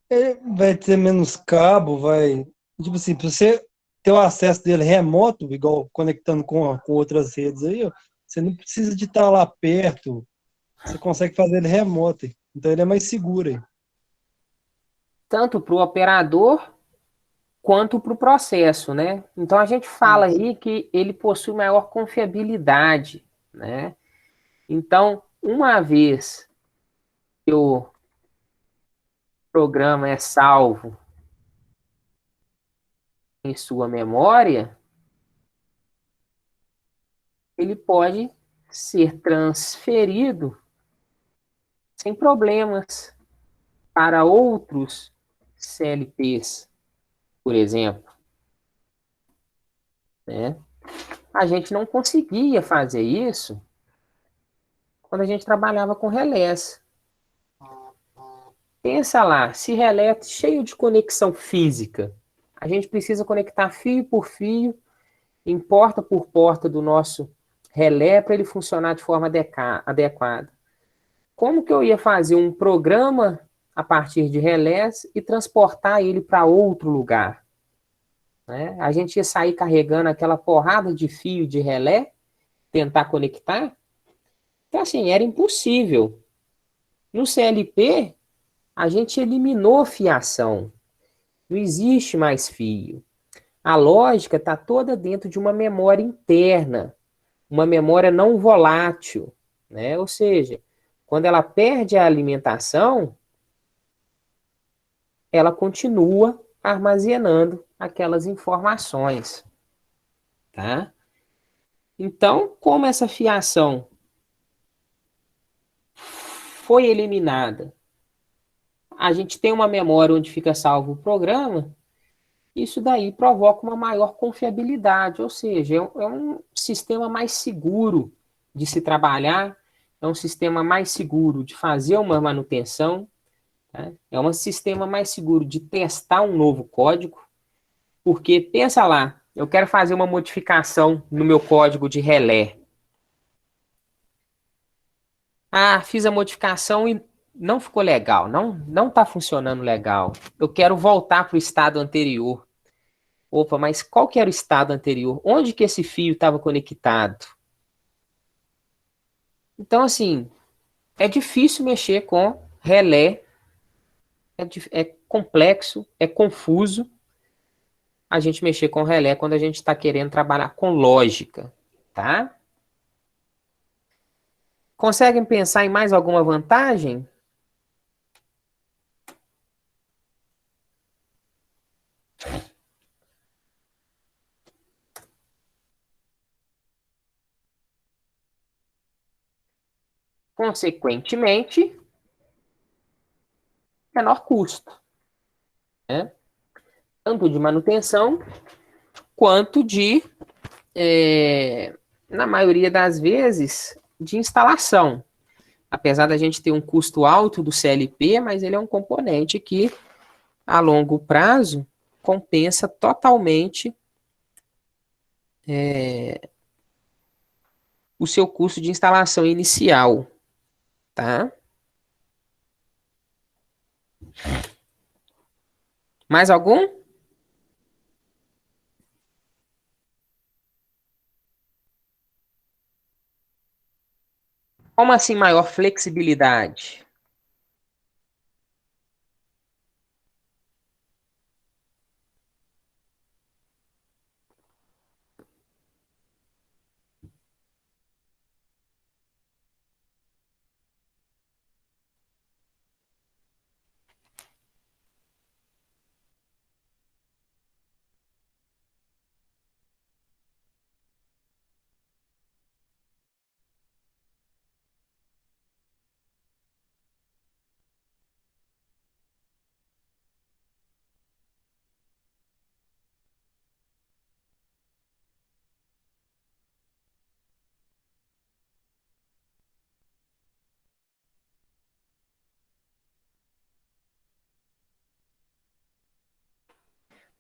ele vai ter menos cabo, vai. Tipo assim, pra você ter o acesso dele remoto, igual conectando com outras redes aí, ó, você não precisa de estar lá perto, você consegue fazer ele remoto. Então ele é mais seguro aí. Tanto para o operador quanto para o processo, né? Então a gente fala aí que ele possui maior confiabilidade, né? Então, uma vez que o programa é salvo em sua memória, ele pode ser transferido sem problemas para outros CLPs, por exemplo, né? A gente não conseguia fazer isso quando a gente trabalhava com relés. Pensa lá, se relé é cheio de conexão física, a gente precisa conectar fio por fio, em porta por porta do nosso relé para ele funcionar de forma adequada. Como que eu ia fazer um programa a partir de relés e transportar ele para outro lugar? Né? A gente ia sair carregando aquela porrada de fio de relé, tentar conectar? Então, assim, era impossível. No CLP, a gente eliminou fiação. Não existe mais fio. A lógica está toda dentro de uma memória interna, uma memória não volátil, né? Ou seja, quando ela perde a alimentação, ela continua armazenando aquelas informações, tá? Então, como essa fiação foi eliminada, a gente tem uma memória onde fica salvo o programa, isso daí provoca uma maior confiabilidade, ou seja, é um sistema mais seguro de se trabalhar, é um sistema mais seguro de fazer uma manutenção, tá? É um sistema mais seguro de testar um novo código, porque pensa lá, eu quero fazer uma modificação no meu código de relé. Ah, fiz a modificação e não ficou legal, não está funcionando legal. Eu quero voltar para o estado anterior. Opa, mas qual que era o estado anterior? Onde que esse fio estava conectado? Então, assim, é difícil mexer com relé, é complexo, é confuso a gente mexer com relé quando a gente está querendo trabalhar com lógica, tá? Conseguem pensar em mais alguma vantagem? Consequentemente, menor custo, né? Tanto de manutenção quanto de, na maioria das vezes, de instalação. apesar da gente ter um custo alto do CLP, mas ele é um componente que, a longo prazo, compensa totalmente o seu custo de instalação inicial, tá? Mais algum? Como assim maior flexibilidade?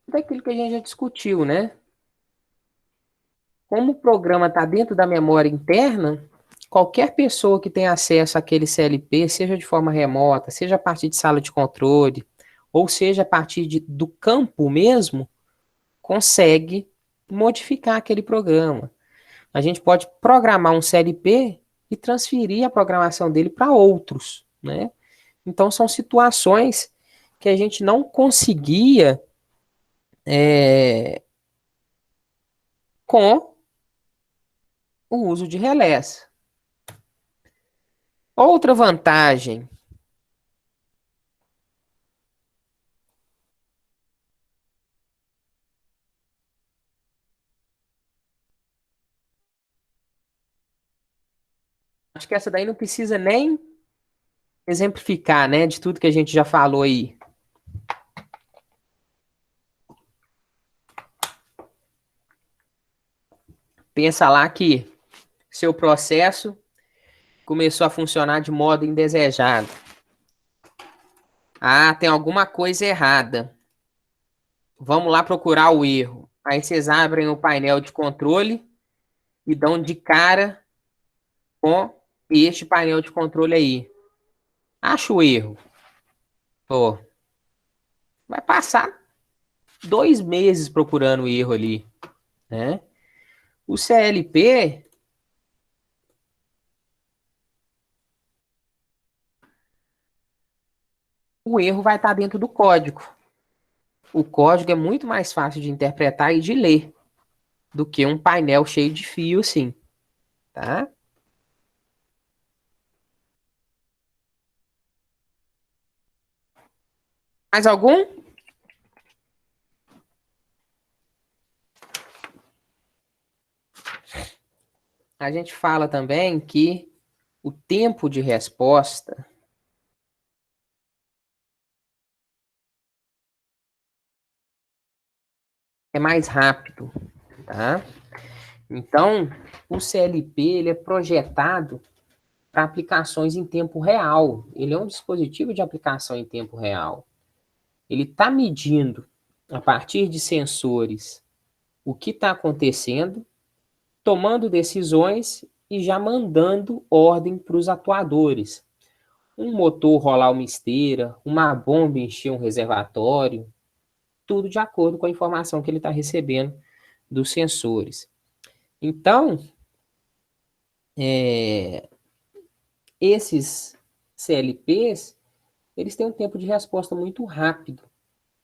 Daquilo que a gente já discutiu, né? Como o programa está dentro da memória interna, qualquer pessoa que tenha acesso àquele CLP, seja de forma remota, seja a partir de sala de controle, ou seja a partir do campo mesmo, consegue modificar aquele programa. A gente pode programar um CLP e transferir a programação dele para outros, né? Então, são situações que a gente não conseguia com o uso de relés. Outra vantagem acho que essa daí não precisa nem exemplificar, né, de tudo que a gente já falou aí. Pensa lá que seu processo começou a funcionar de modo indesejado. Ah, tem alguma coisa errada. Vamos lá procurar o erro. Aí vocês abrem o painel de controle e dão de cara com este painel de controle aí. Acha o erro. Pô, vai passar 2 meses procurando o erro ali, né? O CLP, o erro vai estar dentro do código. O código é muito mais fácil de interpretar e de ler do que um painel cheio de fio assim, tá? Mais algum? A gente fala também que o tempo de resposta é mais rápido, tá? Então, o CLP ele é projetado para aplicações em tempo real. Ele é um dispositivo de aplicação em tempo real. Ele está medindo, a partir de sensores, o que está acontecendo, tomando decisões e já mandando ordem para os atuadores. Um motor rolar uma esteira, uma bomba encher um reservatório, tudo de acordo com a informação que ele está recebendo dos sensores. Então, esses CLPs, eles têm um tempo de resposta muito rápido,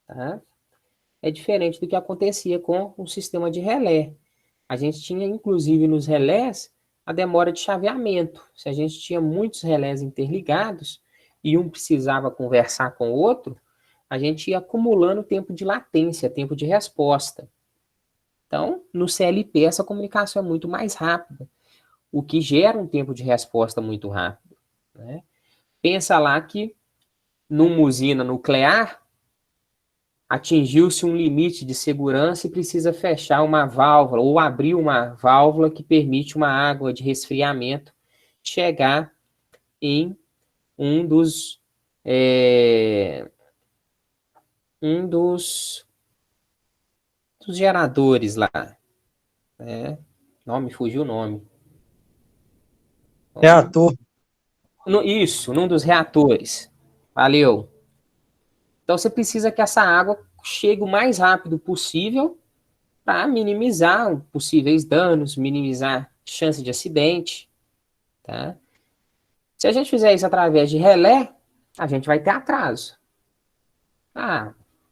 tá? É diferente do que acontecia com o sistema de relé. A gente tinha, inclusive, nos relés, a demora de chaveamento. Se a gente tinha muitos relés interligados e um precisava conversar com o outro, a gente ia acumulando tempo de latência, tempo de resposta. Então, no CLP, essa comunicação é muito mais rápida, o que gera um tempo de resposta muito rápido, né? Pensa lá que, numa usina nuclear, atingiu-se um limite de segurança e precisa fechar uma válvula ou abrir uma válvula que permite uma água de resfriamento chegar em um dos dos geradores lá, né? Não, me fugiu o nome. Reator. Isso, num dos reatores. Valeu. Então você precisa que essa água chegue o mais rápido possível para minimizar possíveis danos, minimizar chance de acidente, tá? Se a gente fizer isso através de relé, a gente vai ter atraso.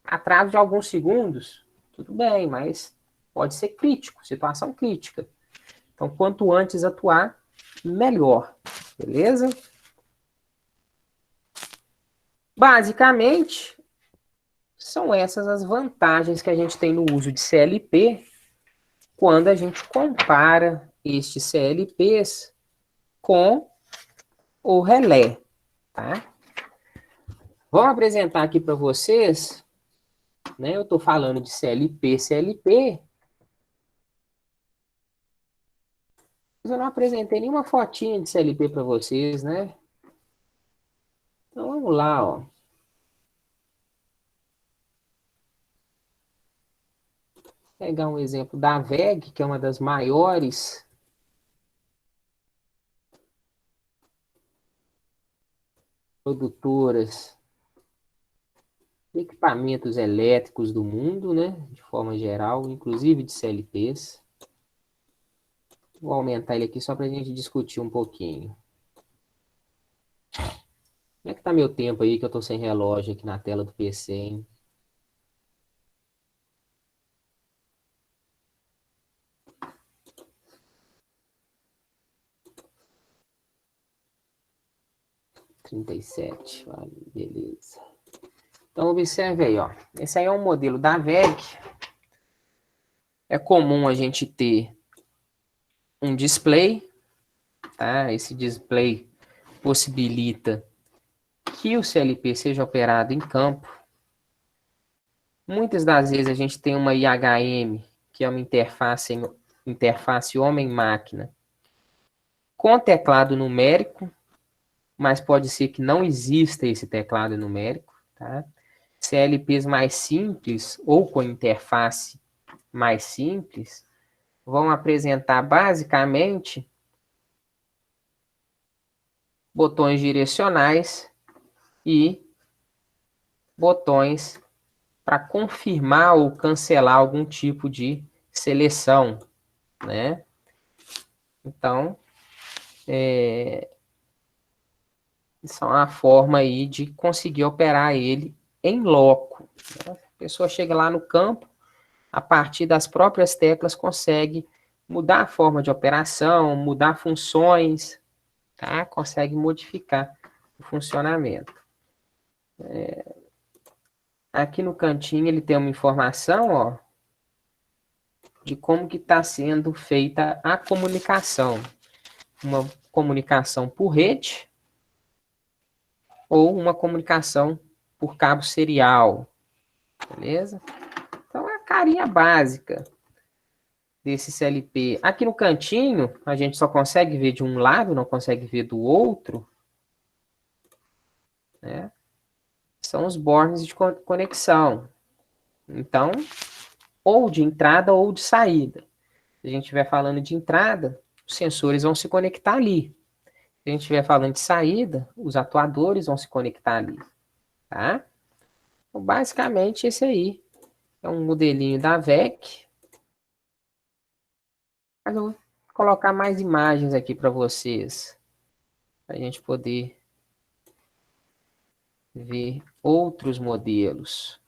Atraso de alguns segundos, tudo bem, mas pode ser crítico, situação crítica. Então, quanto antes atuar, melhor, beleza? Basicamente, são essas as vantagens que a gente tem no uso de CLP quando a gente compara estes CLPs com o relé, tá? Vamos apresentar aqui para vocês, né? Eu estou falando de CLP, mas eu não apresentei nenhuma fotinha de CLP para vocês, né? Então vamos lá, ó. Pegar um exemplo da WEG, que é uma das maiores produtoras de equipamentos elétricos do mundo, né? De forma geral, inclusive de CLPs. Vou aumentar ele aqui só para a gente discutir um pouquinho. Como é que tá meu tempo aí, que eu tô sem relógio aqui na tela do PC, hein? (37), vale, beleza. Então, observe aí, ó. Esse aí é um modelo da WEG. É comum a gente ter um display, tá? Esse display possibilita que o CLP seja operado em campo. Muitas das vezes a gente tem uma IHM, que é uma interface homem-máquina, com teclado numérico, mas pode ser que não exista esse teclado numérico, tá? CLPs mais simples ou com interface mais simples vão apresentar basicamente botões direcionais e botões para confirmar ou cancelar algum tipo de seleção, né? Então, isso é uma forma aí de conseguir operar ele em loco. A pessoa chega lá no campo, a partir das próprias teclas consegue mudar a forma de operação, mudar funções, tá? Consegue modificar o funcionamento. Aqui no cantinho ele tem uma informação, ó, de como que está sendo feita a comunicação. Uma comunicação por rede ou uma comunicação por cabo serial, beleza? Então é a carinha básica desse CLP. Aqui no cantinho, a gente só consegue ver de um lado, não consegue ver do outro, né? São os bornes de conexão. Então, ou de entrada ou de saída. Se a gente estiver falando de entrada, os sensores vão se conectar ali. Se a gente estiver falando de saída, os atuadores vão se conectar ali, tá? Então, basicamente, esse aí é um modelinho da WEG. Mas eu vou colocar mais imagens aqui para vocês, para a gente poder ver outros modelos.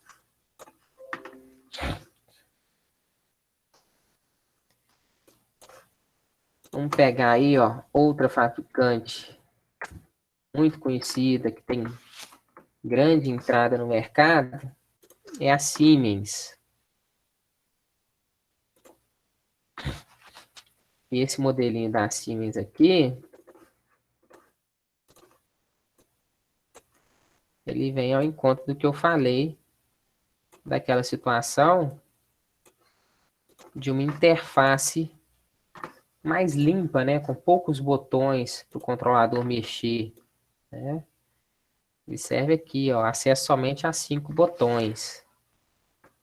Vamos pegar aí, ó, outra fabricante muito conhecida, que tem grande entrada no mercado, é a Siemens. E esse modelinho da Siemens aqui, ele vem ao encontro do que eu falei, daquela situação de uma interface mais limpa, né, com poucos botões para o controlador mexer, né? Observe aqui, ó, acesso somente a 5 botões,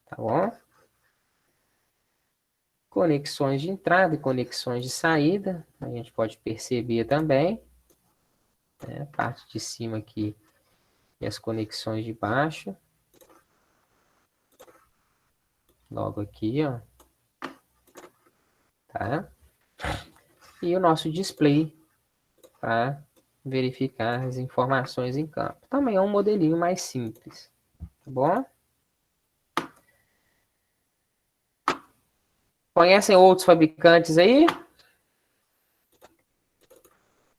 tá bom? Conexões de entrada e conexões de saída, a gente pode perceber também, né? Parte de cima aqui e as conexões de baixo. Logo aqui, ó. Tá? E o nosso display para verificar as informações em campo. Também é um modelinho mais simples, tá bom? Conhecem outros fabricantes aí?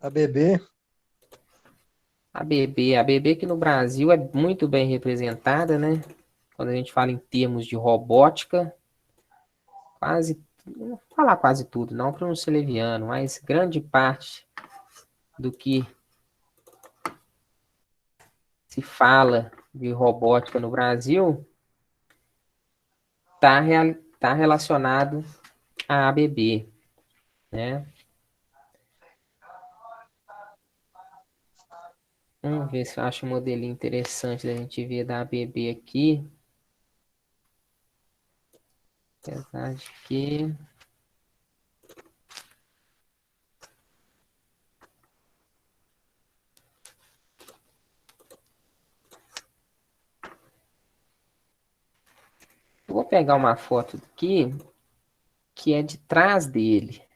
ABB. A BB que no Brasil é muito bem representada, né? Quando a gente fala em termos de robótica, não vou falar quase tudo, não para não ser leviano, mas grande parte do que se fala de robótica no Brasil está relacionado à ABB, né? Vamos ver se eu acho um modelinho interessante da gente ver da ABB aqui. Apesar de que... Eu vou pegar uma foto aqui que é de trás dele.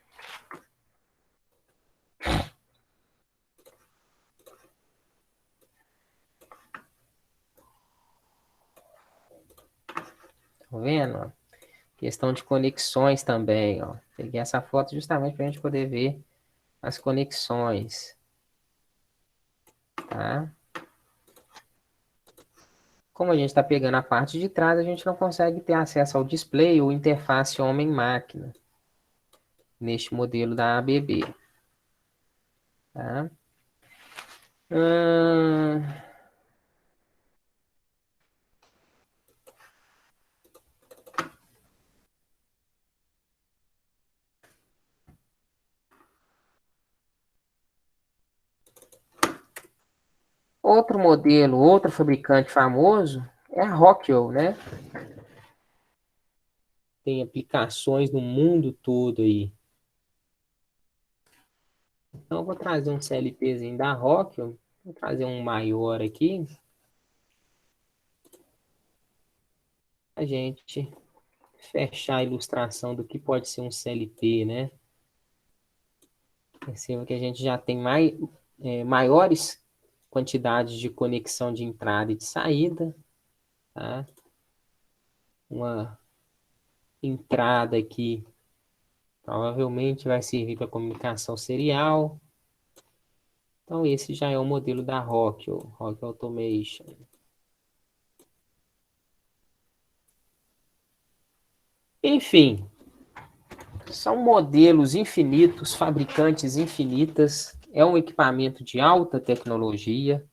Tá vendo? Ó? Questão de conexões também, ó. Peguei essa foto justamente para a gente poder ver as conexões. Tá? Como a gente está pegando a parte de trás, a gente não consegue ter acesso ao display ou interface homem-máquina neste modelo da ABB. Tá? Outro modelo, outro fabricante famoso é a Rockwell, né? Tem aplicações no mundo todo aí. Então, eu vou trazer um CLPzinho da Rockwell. Vou trazer um maior aqui. A gente fechar a ilustração do que pode ser um CLP, né? Perceba que a gente já tem maiores quantidades de conexão de entrada e de saída, tá? Uma entrada aqui provavelmente vai servir para comunicação serial. Então, esse já é o modelo da Rockwell Automation. Enfim, são modelos infinitos, fabricantes infinitas. É um equipamento de alta tecnologia,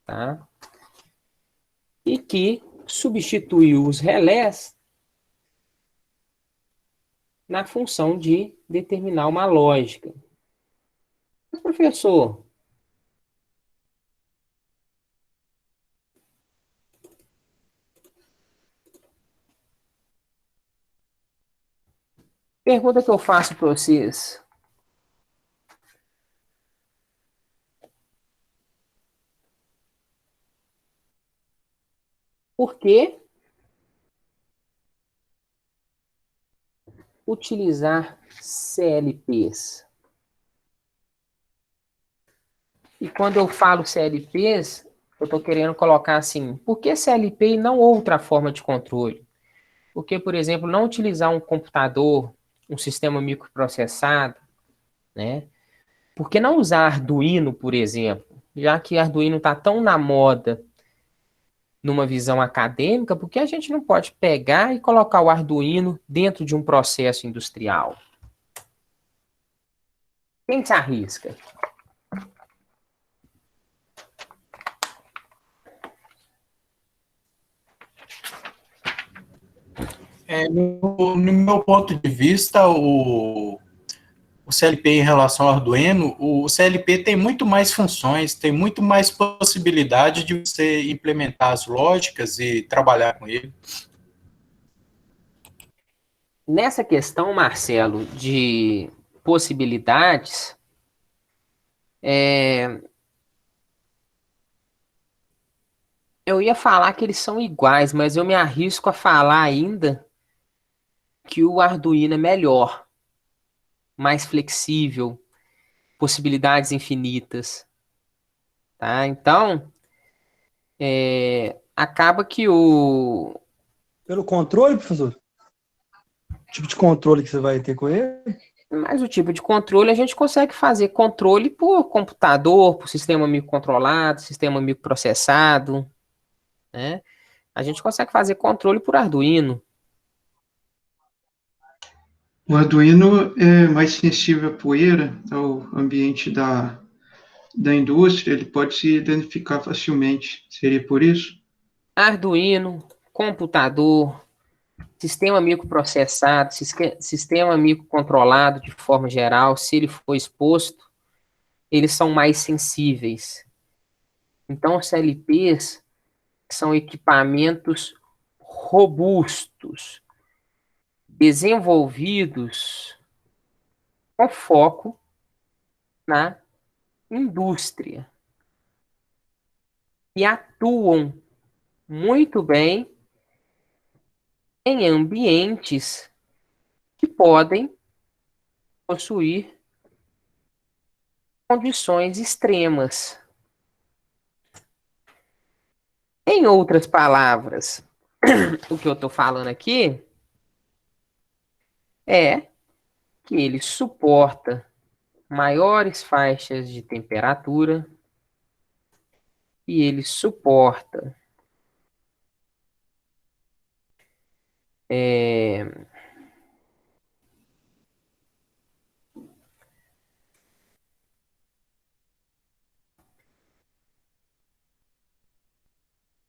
tá? E que substituiu os relés na função de determinar uma lógica. Mas, professor, pergunta que eu faço para vocês. Por que utilizar CLPs? E quando eu falo CLPs, eu estou querendo colocar assim, por que CLP e não outra forma de controle? Porque, por exemplo, não utilizar um computador, um sistema microprocessado, né? Por que não usar Arduino, por exemplo? Já que Arduino está tão na moda numa visão acadêmica, por que a gente não pode pegar e colocar o Arduino dentro de um processo industrial? Quem se arrisca? No meu ponto de vista, o CLP em relação ao Arduino, o CLP tem muito mais funções, tem muito mais possibilidade de você implementar as lógicas e trabalhar com ele. Nessa questão, Marcelo, de possibilidades, eu ia falar que eles são iguais, mas eu me arrisco a falar ainda que o Arduino é melhor, mais flexível, possibilidades infinitas, tá? Então, acaba que Pelo controle, professor? Tipo de controle que você vai ter com ele? mas o tipo de controle a gente consegue fazer controle por computador, por sistema microcontrolado, sistema microprocessado, né? A gente consegue fazer controle por Arduino. O Arduino é mais sensível à poeira, ao ambiente da indústria, ele pode se danificar facilmente. Seria por isso? Arduino, computador, sistema microprocessado, sistema microcontrolado de forma geral, se ele for exposto, eles são mais sensíveis. Então, os CLPs são equipamentos robustos, desenvolvidos com foco na indústria e atuam muito bem em ambientes que podem possuir condições extremas. Em outras palavras, o que eu estou falando aqui é que ele suporta maiores faixas de temperatura e ele suporta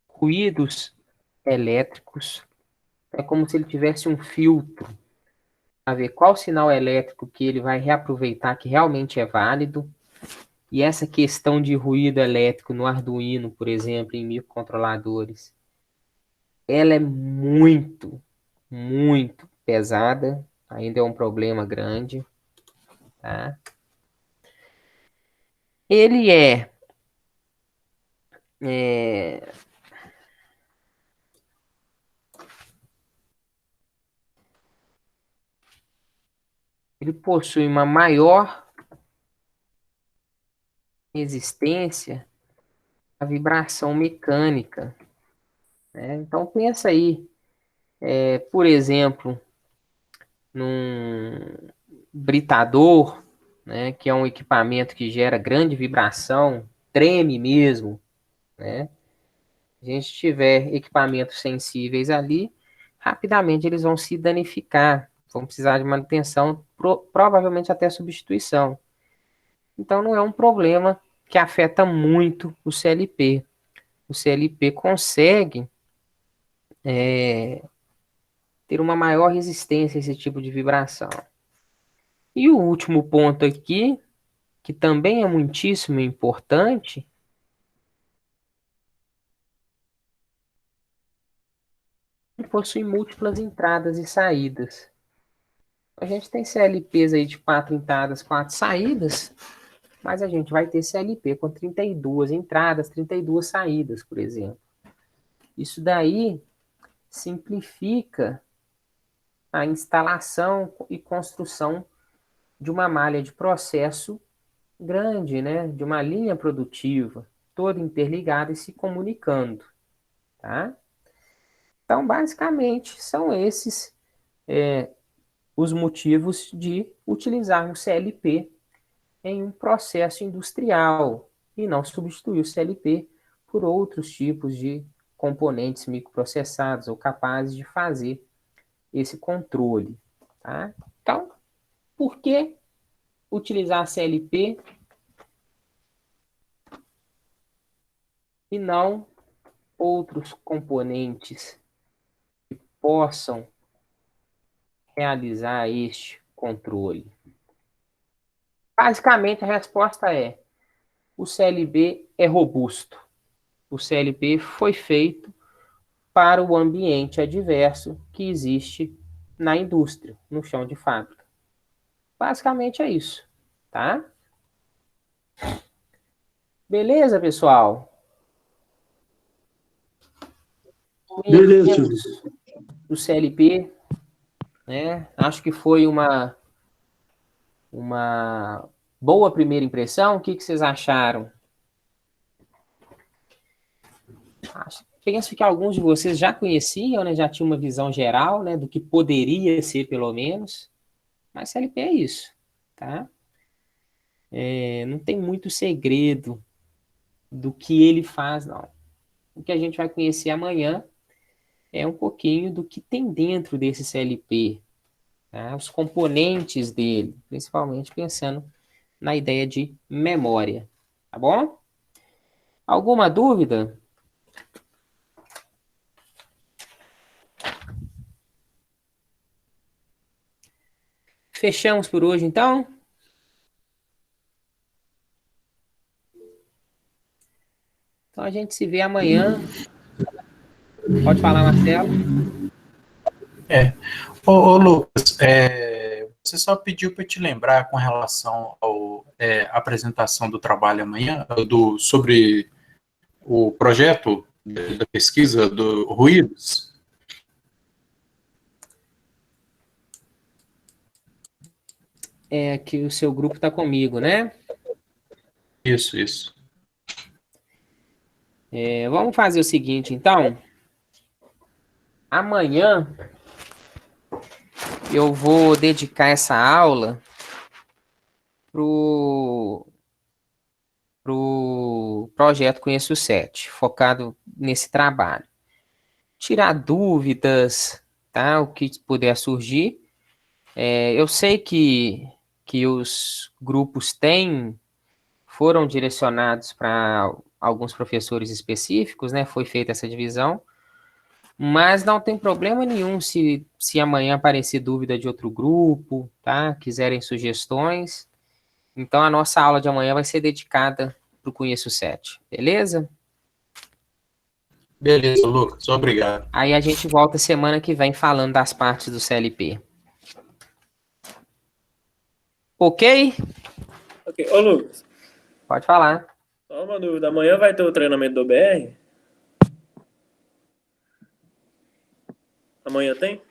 ruídos elétricos. É como se ele tivesse um filtro a ver qual sinal elétrico que ele vai reaproveitar que realmente é válido. E essa questão de ruído elétrico no Arduino, por exemplo, em microcontroladores, ela é muito, muito pesada. Ainda é um problema grande, tá? Ele ele possui uma maior resistência à vibração mecânica, né? Então pensa aí, por exemplo, num britador, né, que é um equipamento que gera grande vibração, treme mesmo, né? Se a gente tiver equipamentos sensíveis ali, rapidamente eles vão se danificar, vão precisar de manutenção, provavelmente até substituição. Então não é um problema que afeta muito o CLP. O CLP consegue ter uma maior resistência a esse tipo de vibração. E o último ponto aqui, que também é muitíssimo importante, ele possui múltiplas entradas e saídas. A gente tem CLPs aí de 4 entradas, 4 saídas, mas a gente vai ter CLP com 32 entradas, 32 saídas, por exemplo. Isso daí simplifica a instalação e construção de uma malha de processo grande, né? De uma linha produtiva, toda interligada e se comunicando, tá? Então, basicamente, são esses os motivos de utilizar o CLP em um processo industrial e não substituir o CLP por outros tipos de componentes microprocessados ou capazes de fazer esse controle, tá? Então, por que utilizar CLP e não outros componentes que possam realizar este controle? Basicamente, a resposta é: o CLB é robusto. O CLB foi feito para o ambiente adverso que existe na indústria, no chão de fábrica. Basicamente é isso, tá? Beleza, pessoal? Beleza, tio. O CLP, né? Acho que foi uma boa primeira impressão. O que vocês acharam? Penso que alguns de vocês já conheciam, né? Já tinham uma visão geral, né? Do que poderia ser, pelo menos. Mas CLP é isso, tá? Não tem muito segredo do que ele faz, não. O que a gente vai conhecer amanhã é um pouquinho do que tem dentro desse CLP, tá? Os componentes dele, principalmente pensando na ideia de memória, tá bom? Alguma dúvida? Fechamos por hoje, então? Então a gente se vê amanhã. Pode falar, Marcelo. Ô Lucas, você só pediu para te lembrar com relação à apresentação do trabalho amanhã, sobre o projeto da pesquisa do ruídos. É que o seu grupo está comigo, né? Isso. Vamos fazer o seguinte, então. Amanhã eu vou dedicar essa aula pro projeto Conheço o 7, focado nesse trabalho. Tirar dúvidas, tá? O que puder surgir. Eu sei que os grupos foram direcionados para alguns professores específicos, né? Foi feita essa divisão. Mas não tem problema nenhum se amanhã aparecer dúvida de outro grupo, tá? Quiserem sugestões. Então, a nossa aula de amanhã vai ser dedicada para o Conheço 7, beleza? Beleza, Lucas, obrigado. Aí a gente volta semana que vem falando das partes do CLP. Ok? Ok. Ô, Lucas, Pode falar. só uma dúvida. Amanhã vai ter o treinamento do BR? Amanhã tem?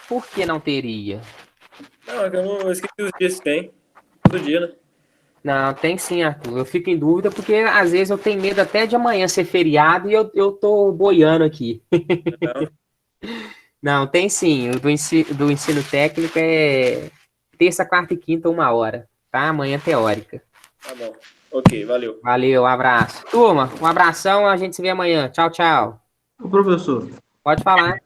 Por que não teria? Não, é que eu esqueci os dias que tem. Todo dia, né? Não, tem sim, Arthur. Eu fico em dúvida porque às vezes eu tenho medo até de amanhã ser feriado e eu tô boiando aqui. Não. Não, tem sim. O do ensino técnico é terça, quarta e quinta, 1 hora. Tá? Amanhã teórica. Tá bom. Ok, valeu. Valeu, um abraço. Turma, um abração, a gente se vê amanhã. Tchau, tchau. Ô, professor, Pode falar.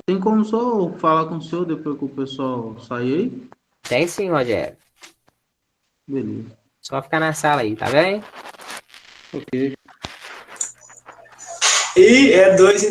tem como só falar com o senhor depois que o pessoal sair aí? Tem sim, Rogério. Beleza. Só ficar na sala aí, tá bem? Ok. E é 2